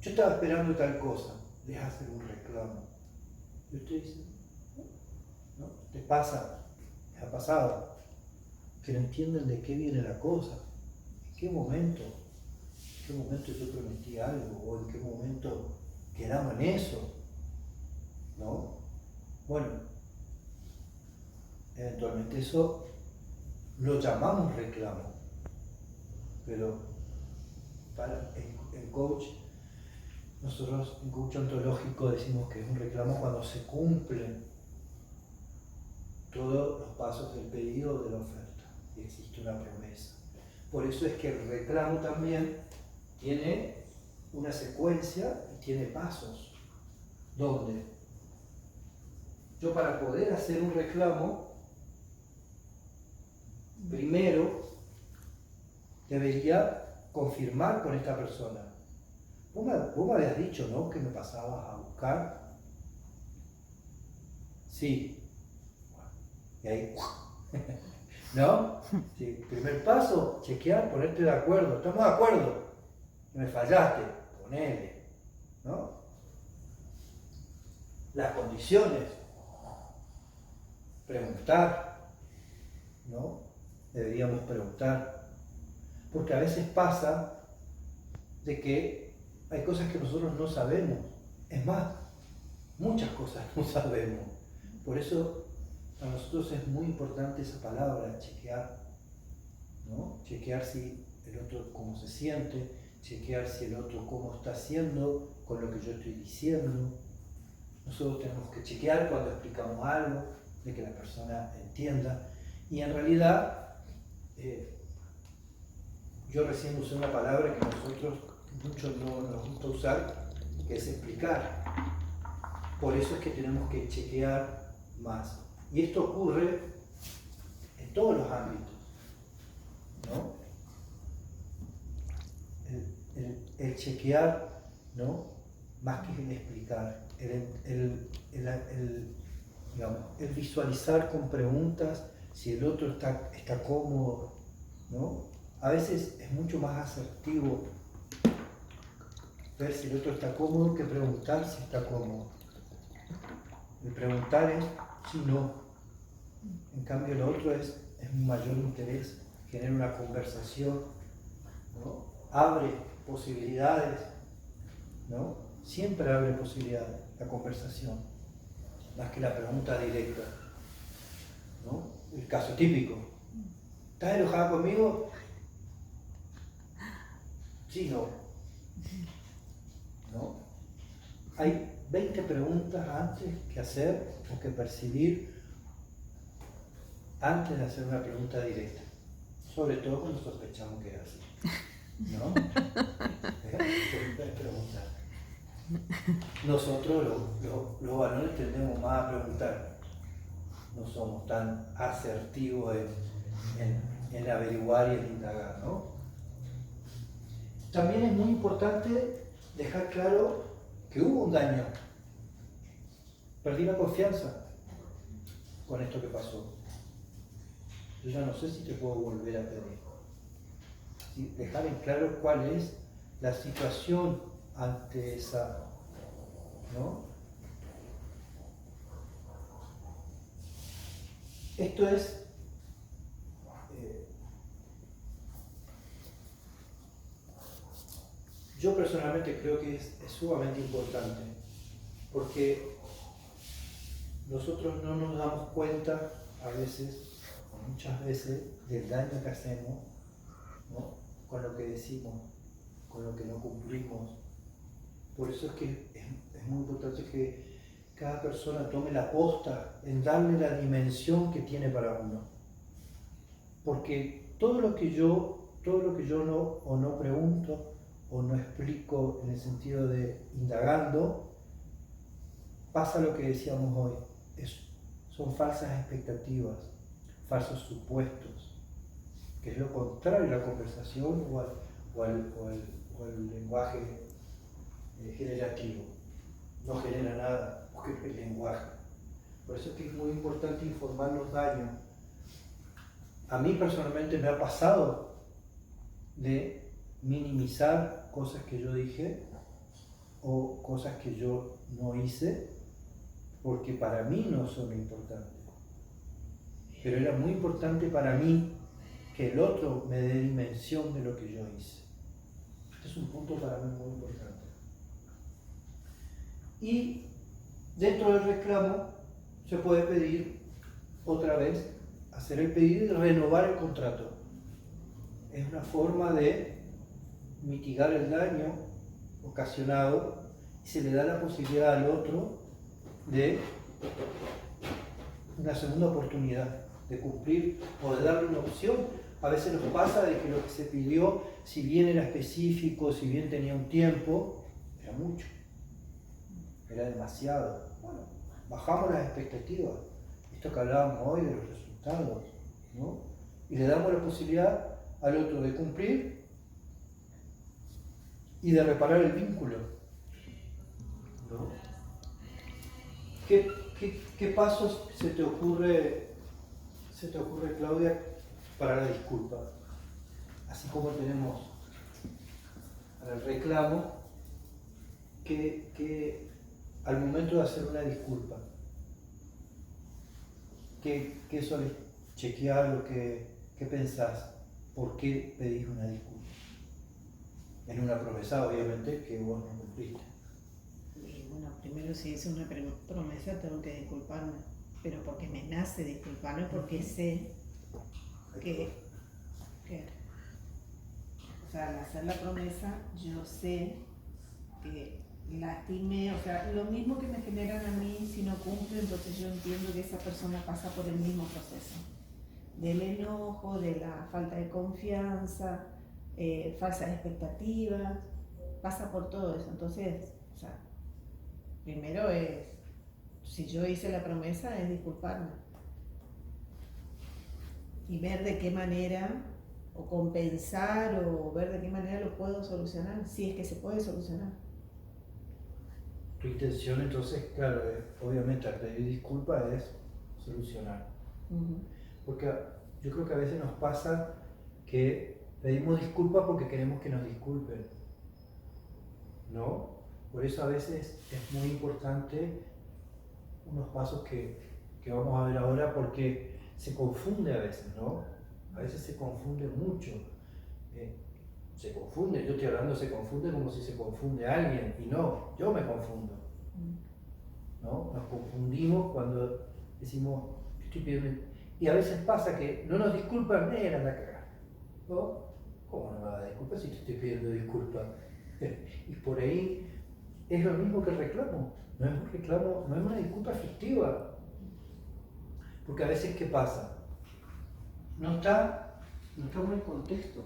yo estaba esperando tal cosa, les hacen un reclamo. Y ustedes dicen, ¿no? ¿Les pasa? ¿Les ha pasado? Que no entienden de qué viene la cosa, en qué momento yo prometí algo, o en qué momento quedamos en eso, ¿no? Bueno, eventualmente eso lo llamamos reclamo, pero para el coach, nosotros en coach ontológico decimos que es un reclamo cuando se cumplen todos los pasos del pedido o de la oferta y existe una promesa. Por eso es que el reclamo también tiene una secuencia y tiene pasos, donde yo para poder hacer un reclamo, primero debería confirmar con esta persona, vos me habías dicho, ¿no? Que me pasabas a buscar. Sí. Y ahí, ¿no? Sí. Primer paso, chequear, ponerte de acuerdo. ¿Estamos de acuerdo? Que me fallaste, ponele, ¿no? Las condiciones, preguntar, ¿no? Deberíamos preguntar, porque a veces pasa de que hay cosas que nosotros no sabemos, es más, muchas cosas no sabemos, por eso para nosotros es muy importante esa palabra, chequear, ¿no? Chequear si el otro cómo se siente, chequear si el otro cómo está haciendo con lo que yo estoy diciendo. Nosotros tenemos que chequear cuando explicamos algo, de que la persona entienda. Y en realidad, yo recién usé una palabra que nosotros muchos no nos gusta usar, que es explicar. Por eso es que tenemos que chequear más. Y esto ocurre en todos los ámbitos, ¿no? El chequear, ¿no? Más que el explicar. Digamos, el visualizar con preguntas si el otro está cómodo, ¿no? A veces es mucho más asertivo ver si el otro está cómodo que preguntar si está cómodo. El preguntar es si no. En cambio el otro es un mayor interés, genera una conversación, ¿no? Abre posibilidades, ¿no? Siempre abre posibilidades la conversación, más que la pregunta directa, ¿no? El caso típico. ¿Estás enojada conmigo? Sí, no. ¿No? Hay 20 preguntas antes que hacer o que percibir antes de hacer una pregunta directa. Sobre todo cuando sospechamos que es así, ¿no? Preguntar. Nosotros los varones tendemos más a preguntar. No somos tan asertivos en averiguar y en indagar, ¿no? También es muy importante dejar claro que hubo un daño. Perdí la confianza con esto que pasó. Yo ya no sé si te puedo volver a pedir. ¿Sí? Dejar en claro cuál es la situación ante esa, ¿no? Esto es yo personalmente creo que es sumamente importante, porque nosotros no nos damos cuenta a veces, o muchas veces, del daño que hacemos, ¿no? Con lo que decimos, con lo que no cumplimos. Por eso es que es muy importante que cada persona tome la posta en darle la dimensión que tiene para uno. Porque todo lo que yo no pregunto o no explico en el sentido de indagando, pasa lo que decíamos hoy. Son falsas expectativas, falsos supuestos, que es lo contrario a la conversación o al lenguaje generativo. No genera nada, porque es el lenguaje. Por eso es que es muy importante informar los daños. A mí personalmente me ha pasado de minimizar cosas que yo dije o cosas que yo no hice porque para mí no son importantes. Pero era muy importante para mí que el otro me dé dimensión de lo que yo hice. Este es un punto para mí muy importante. Y dentro del reclamo se puede pedir otra vez, hacer el pedido y renovar el contrato. Es una forma de mitigar el daño ocasionado y se le da la posibilidad al otro de una segunda oportunidad de cumplir o de darle una opción. A veces nos pasa de que lo que se pidió, si bien era específico, si bien tenía un tiempo, era mucho, era demasiado. Bueno, bajamos las expectativas, esto que hablábamos hoy de los resultados, ¿no? Y le damos la posibilidad al otro de cumplir y de reparar el vínculo, ¿no? ¿Qué pasos se te ocurre, Claudia, para la disculpa? Así como tenemos para el reclamo, que al momento de hacer una disculpa, ¿qué solés chequear lo que pensás? ¿Por qué pedís una disculpa? En una promesa, obviamente, que vos no cumpliste. Y bueno, primero si hice una promesa tengo que disculparme, pero porque me nace disculparme, porque sé que o sea, al hacer la promesa yo sé que lastimé, o sea, lo mismo que me generan a mí si no cumple, entonces yo entiendo que esa persona pasa por el mismo proceso, del enojo, de la falta de confianza, falsas expectativas, pasa por todo eso. Entonces, o sea, primero es, si yo hice la promesa, es disculparme y ver de qué manera, o compensar, o ver de qué manera lo puedo solucionar, si es que se puede solucionar. Tu intención entonces, claro, obviamente al pedir disculpas es solucionar. Porque yo creo que a veces nos pasa que pedimos disculpas porque queremos que nos disculpen, ¿no? Por eso a veces es muy importante unos pasos que vamos a ver ahora, porque se confunde a veces, ¿no? A veces se confunde mucho. Se confunde, yo estoy hablando, se confunde como si se confunde a alguien, y no, yo me confundo, ¿no? Nos confundimos cuando decimos, estoy pidiendo, y a veces pasa que no nos disculpan, era la cagada, ¿no? ¿Cómo no me vas a disculpar si te estoy pidiendo disculpas? Y por ahí es lo mismo que el reclamo, no es un reclamo, no es una disculpa efectiva, porque a veces, ¿qué pasa? No estamos en el contexto,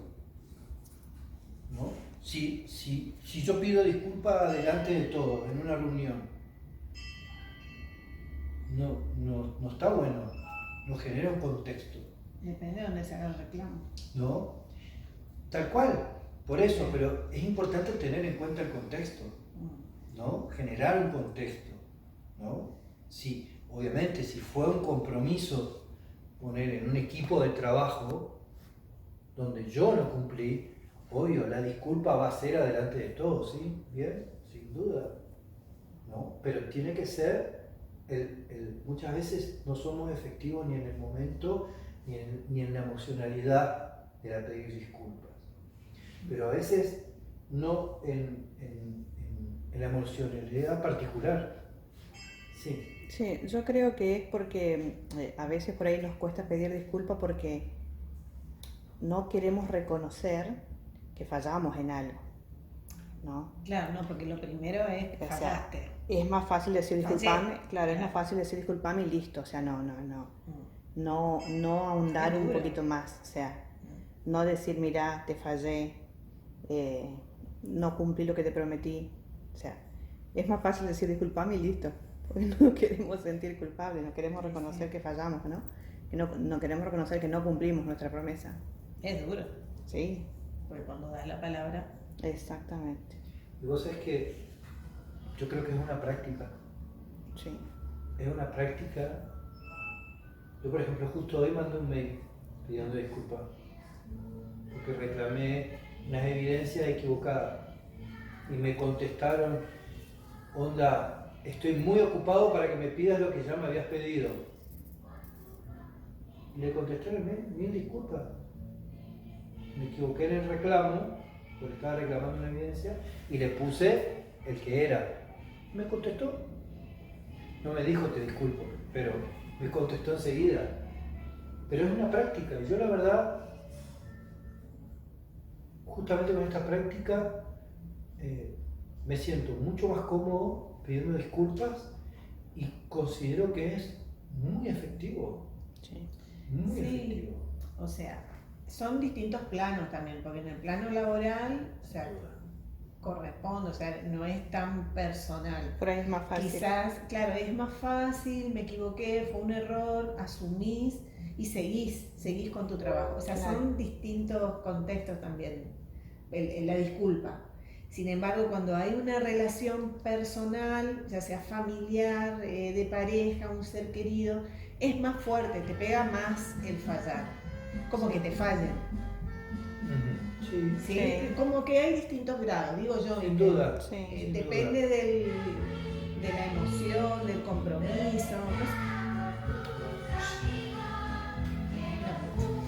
¿no? Si yo pido disculpas delante de todos en una reunión, no está bueno, no genera un contexto. Depende de dónde se haga el reclamo. ¿No? Tal cual, por eso, pero es importante tener en cuenta el contexto, ¿no? Generar un contexto, ¿no? Sí, obviamente, si fue un compromiso poner en un equipo de trabajo donde yo no cumplí, obvio, la disculpa va a ser adelante de todos, ¿sí? Bien, sin duda, ¿no? Pero tiene que ser, muchas veces no somos efectivos ni en el momento, ni en la emocionalidad de la pedir disculpas. Pero a veces no en la emocionalidad particular. Sí. Sí, yo creo que es porque a veces por ahí nos cuesta pedir disculpas porque no queremos reconocer que fallamos en algo, ¿no? Claro, no, porque lo primero es que fallaste. Es más fácil decir disculpame, claro, es Claro. más fácil decir disculpame y listo, o sea, no ahondar un poquito más, o sea, no decir mira, te fallé, no cumplí lo que te prometí, o sea, es más fácil decir disculpame y listo. Porque no queremos sentir culpables, no queremos reconocer que fallamos, ¿no? Que no queremos reconocer que no cumplimos nuestra promesa. Es duro, Sí, porque cuando das la palabra, exactamente. Y vos sabés que yo creo que es una práctica. Sí. Es una práctica. Yo, por ejemplo, justo hoy mandé un mail pidiendo disculpas porque reclamé unas evidencias equivocadas y me contestaron, onda, estoy muy ocupado para que me pidas lo que ya me habías pedido. Y le contesté en el mail, mil disculpas. Me equivoqué en el reclamo, porque estaba reclamando una evidencia, y le puse el que era. Me contestó. No me dijo te disculpo, pero me contestó enseguida. Pero es una práctica, y yo la verdad, justamente con esta práctica, me siento mucho más cómodo pidiendo disculpas y considero que es muy efectivo. Sí. Muy sí, efectivo. o sea, son distintos planos también, porque en el plano laboral, o sea, corresponde, o sea, no es tan personal. Por ahí es más fácil. Quizás, claro, es más fácil, me equivoqué, fue un error, asumís y seguís con tu trabajo. O sea, Claro. son distintos contextos también, la disculpa. Sin embargo, cuando hay una relación personal, ya sea familiar, de pareja, un ser querido, es más fuerte, te pega más el fallar. Como que te fallan. Sí, ¿Sí? Sí. Como que hay distintos grados, digo yo. sin duda. Sí. sin Depende duda. de la emoción, del compromiso. No sé.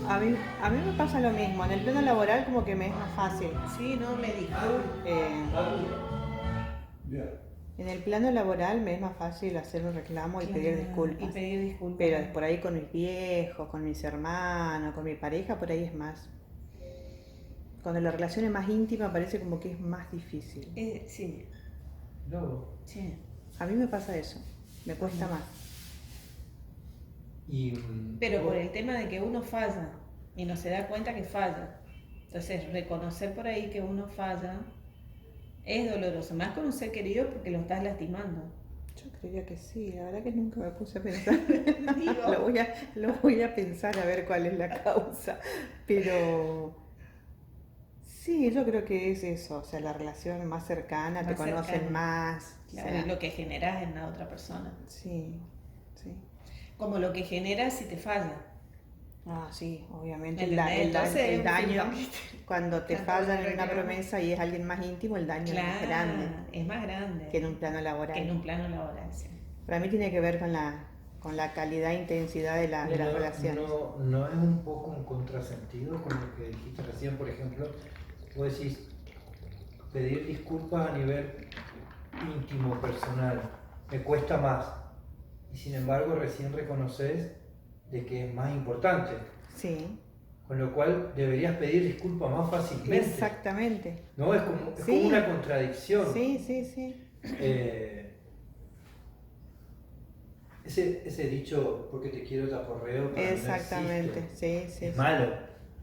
A mí me pasa lo mismo. En el plano laboral como que me es más fácil. Sí, no me dijo. En el plano laboral me es más fácil hacer un reclamo y pedir disculpas. Y pedir disculpas. Pero por ahí con mis viejos, con mis hermanos, con mi pareja, por ahí es más. Cuando la relación es más íntima parece como que es más difícil. Sí, No. sí. A mí me pasa eso, me cuesta más. Y, Pero por el tema de que uno falla y no se da cuenta que falla. Entonces, reconocer por ahí que uno falla es doloroso, más con un ser querido porque lo estás lastimando. Yo creería que sí, la verdad que nunca me puse a pensar. Digo, lo voy a pensar a ver cuál es la causa. Pero sí, yo creo que es eso, o sea, la relación más cercana, te Más conocen cercana. más. claro, o sea, es lo que generas en la otra persona. sí, sí. Como lo que generas si te falla. Ah, sí, obviamente. ¿Entendés? Entonces, El un daño, feedback. cuando te Claro, fallan en una reclamo. promesa y es alguien más íntimo, el daño es más Claro, grande es más grande que en un plano laboral. que en un plano laboral. Sí. Para mí tiene que ver con la calidad e intensidad de las relaciones. No es un poco un contrasentido con lo que dijiste recién, por ejemplo, vos decís pedir disculpas a nivel íntimo, personal, me cuesta más. Y sin embargo recién reconoces de que es más importante. Sí, Con lo cual deberías pedir disculpas más fácilmente. exactamente. ¿No? Es como Sí. una contradicción. Sí, sí, sí. Ese dicho, porque te quiero te aporreo, para mí no Exactamente, existe. sí, sí. Es sí. malo.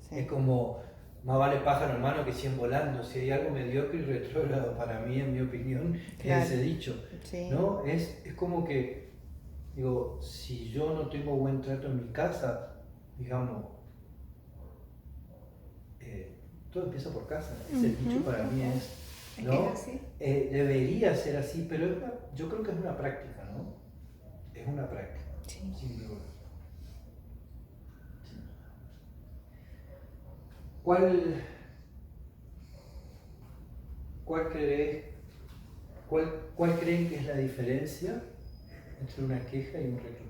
Sí. Es como, más vale pájaro en mano que 100 volando. Si hay algo mediocre y retrógrado para mí, en mi opinión, Claro. es ese dicho. Sí. ¿No? Es como que, digo, si yo no tengo buen trato en mi casa, digamos, todo empieza por casa. Ese dicho para mí es, Es ¿no? que es así. Debería ser así, pero yo creo que es una práctica, ¿no? Es una práctica, Sí. sin duda. ¿Cuál creen que es la diferencia entre una queja y un reclamo?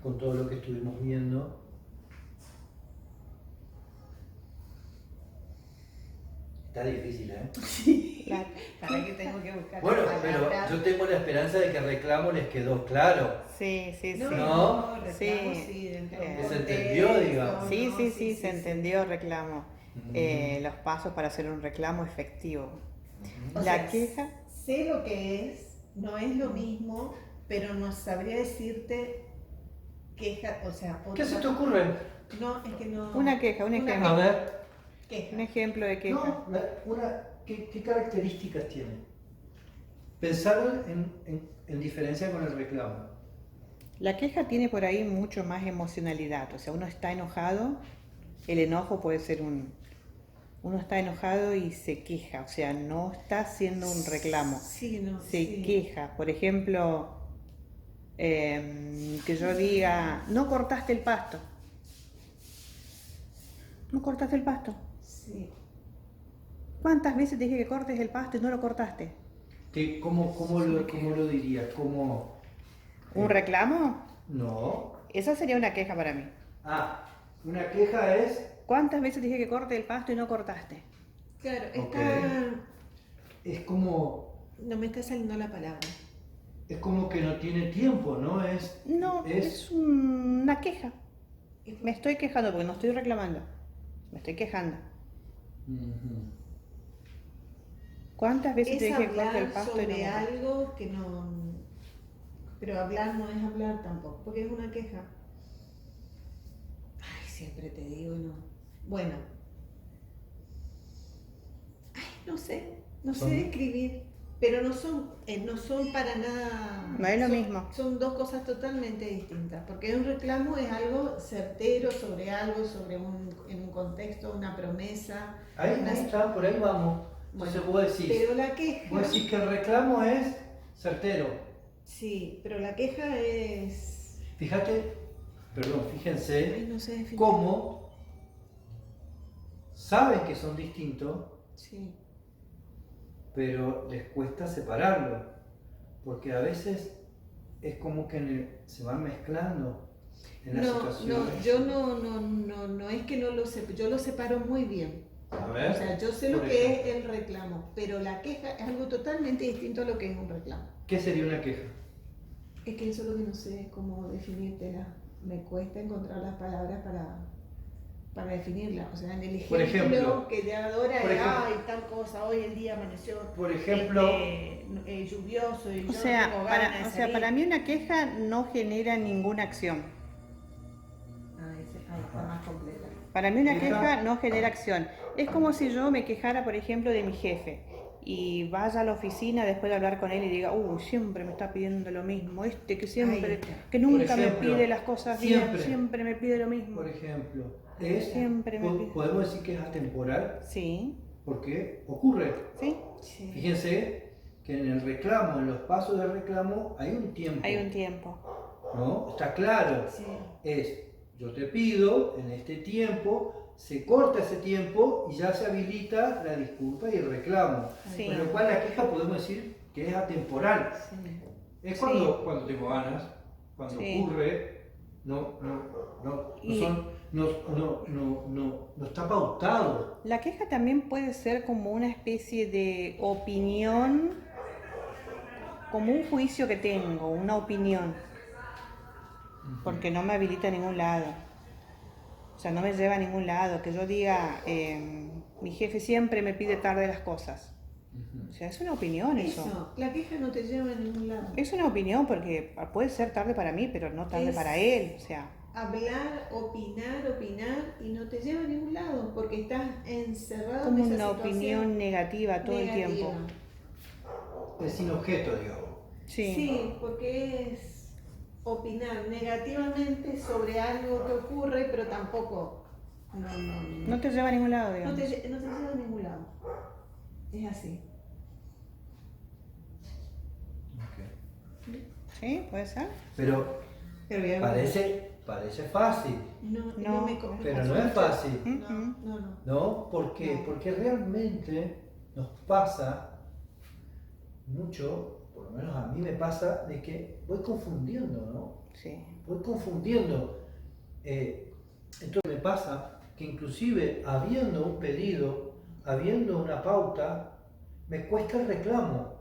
Con todo lo que estuvimos viendo. Está difícil, ¿eh? Claro. Para que tengo que buscar Bueno, las pero palabras. yo tengo la esperanza de que el reclamo les quedó claro. Sí, sí, sí. No, reclamo, sí. sí, dentro de un Que se entendió, contexto, digamos. Sí, ¿no? sí, sí, se entendió reclamo. Ujú. Los pasos para hacer un reclamo efectivo. O La sea, queja, sé lo que es, no es lo mismo, pero no sabría decirte queja, o sea, ¿Qué se te otra- ocurre? No, es que no. una queja, un Una ejemplo. A ver, Queja. Un ejemplo de queja. no, ¿qué características tiene? Pensar en diferencia con el reclamo. La queja tiene por ahí mucho más emocionalidad, o sea, uno está enojado, el enojo puede ser uno está enojado y se queja, o sea, no está haciendo un reclamo, Sí, no. se sí. queja. Por ejemplo, que yo diga, no cortaste el pasto. No cortaste el pasto. Sí. ¿Cuántas veces te dije que cortes el pasto y no lo cortaste? ¿Cómo lo dirías? ¿Cómo? ¿Un reclamo? No. Esa sería una queja para mí. Ah, una queja es... ¿Cuántas veces te dije que corte el pasto y no cortaste? Claro, Ok. está. Es como No me está saliendo la palabra. que no tiene tiempo, ¿no? No, es una queja. Me estoy quejando porque no estoy reclamando. Me estoy quejando. Ujú. ¿Cuántas veces te Es dije que corte el hablar pasto y no sobre lo cortaste? algo que no. Pero hablar no es hablar tampoco, porque es una queja. Ay, siempre te digo no. Bueno. Ay, no sé Son- describir. Pero no son para nada... No es lo son- mismo. Son dos cosas totalmente distintas, porque un reclamo es algo certero sobre algo, en un contexto, una promesa. Ahí está, por ahí vamos. Entonces vos decís, Pero la queja... vos decís que el reclamo es certero. Sí, pero la queja es... Fíjense Ay, no sé definir. cómo saben que son distintos, Sí. pero les cuesta separarlo, porque a veces es como que se van mezclando en las No, situaciones. yo no es que no lo separo, yo lo separo muy bien. A ver, O sea, yo sé lo por que ejemplo, es el reclamo, pero la queja es algo totalmente distinto a lo que es un reclamo. ¿qué sería una queja? Es que eso es lo que no sé cómo definírtela. Me cuesta encontrar las palabras para definirla. O sea, en el Por ejemplo ejemplo, que te adora por es, ejemplo- ay, tal cosa, hoy el día amaneció Por ejemplo, lluvioso y O yo sea, no tengo ganas de salir. para mí una queja no genera ninguna acción. Ahí está más completa. Para mí una Queja. queja no genera acción. Es como si yo me quejara, por ejemplo, de mi jefe y vaya a la oficina después de hablar con él y diga, siempre me está pidiendo lo mismo, que siempre, Ahí está. que nunca Por ejemplo, me pide las cosas siempre. bien, siempre me pide lo mismo. por ejemplo, Siempre me pide. podemos decir que es atemporal Sí, porque ocurre. sí, Sí. Fíjense que en el reclamo, en los pasos del reclamo, hay un tiempo. hay un tiempo. ¿No? Está claro. Sí. Yo te pido en este tiempo, se corta ese tiempo y ya se habilita la disculpa y el reclamo. Sí. Con lo cual la queja podemos decir que es atemporal. Sí. Es Sí. cuando tengo ganas, cuando Sí. ocurre, no Y- está pautado. La queja también puede ser como una especie de opinión, como un juicio que tengo, una opinión, porque no me habilita a ningún lado. O sea, no me lleva a ningún lado. Que yo diga, mi jefe siempre me pide tarde las cosas. O sea, es una opinión eso. Eso, la queja no te lleva a ningún lado. Es una opinión porque puede ser tarde para mí, pero no tarde Es- para él. O sea, Hablar, opinar y no te lleva a ningún lado porque estás encerrado como en esa una situación opinión negativa todo el negativa. tiempo. Es sin objeto, digamos. Sí, porque es opinar negativamente sobre algo que ocurre, pero tampoco No te lleva a ningún lado, no digamos. te lleva a ningún lado. Es así. ¿Sí? ¿Puede ser? Pero Pero ya- parece fácil, no me co- pero no es fácil. No. ¿No? ¿Por qué? No. Porque realmente nos pasa mucho, por lo menos a mí me pasa, de que voy confundiendo, ¿no? Sí. Voy confundiendo. Entonces me pasa que inclusive habiendo un pedido, habiendo una pauta, me cuesta el reclamo.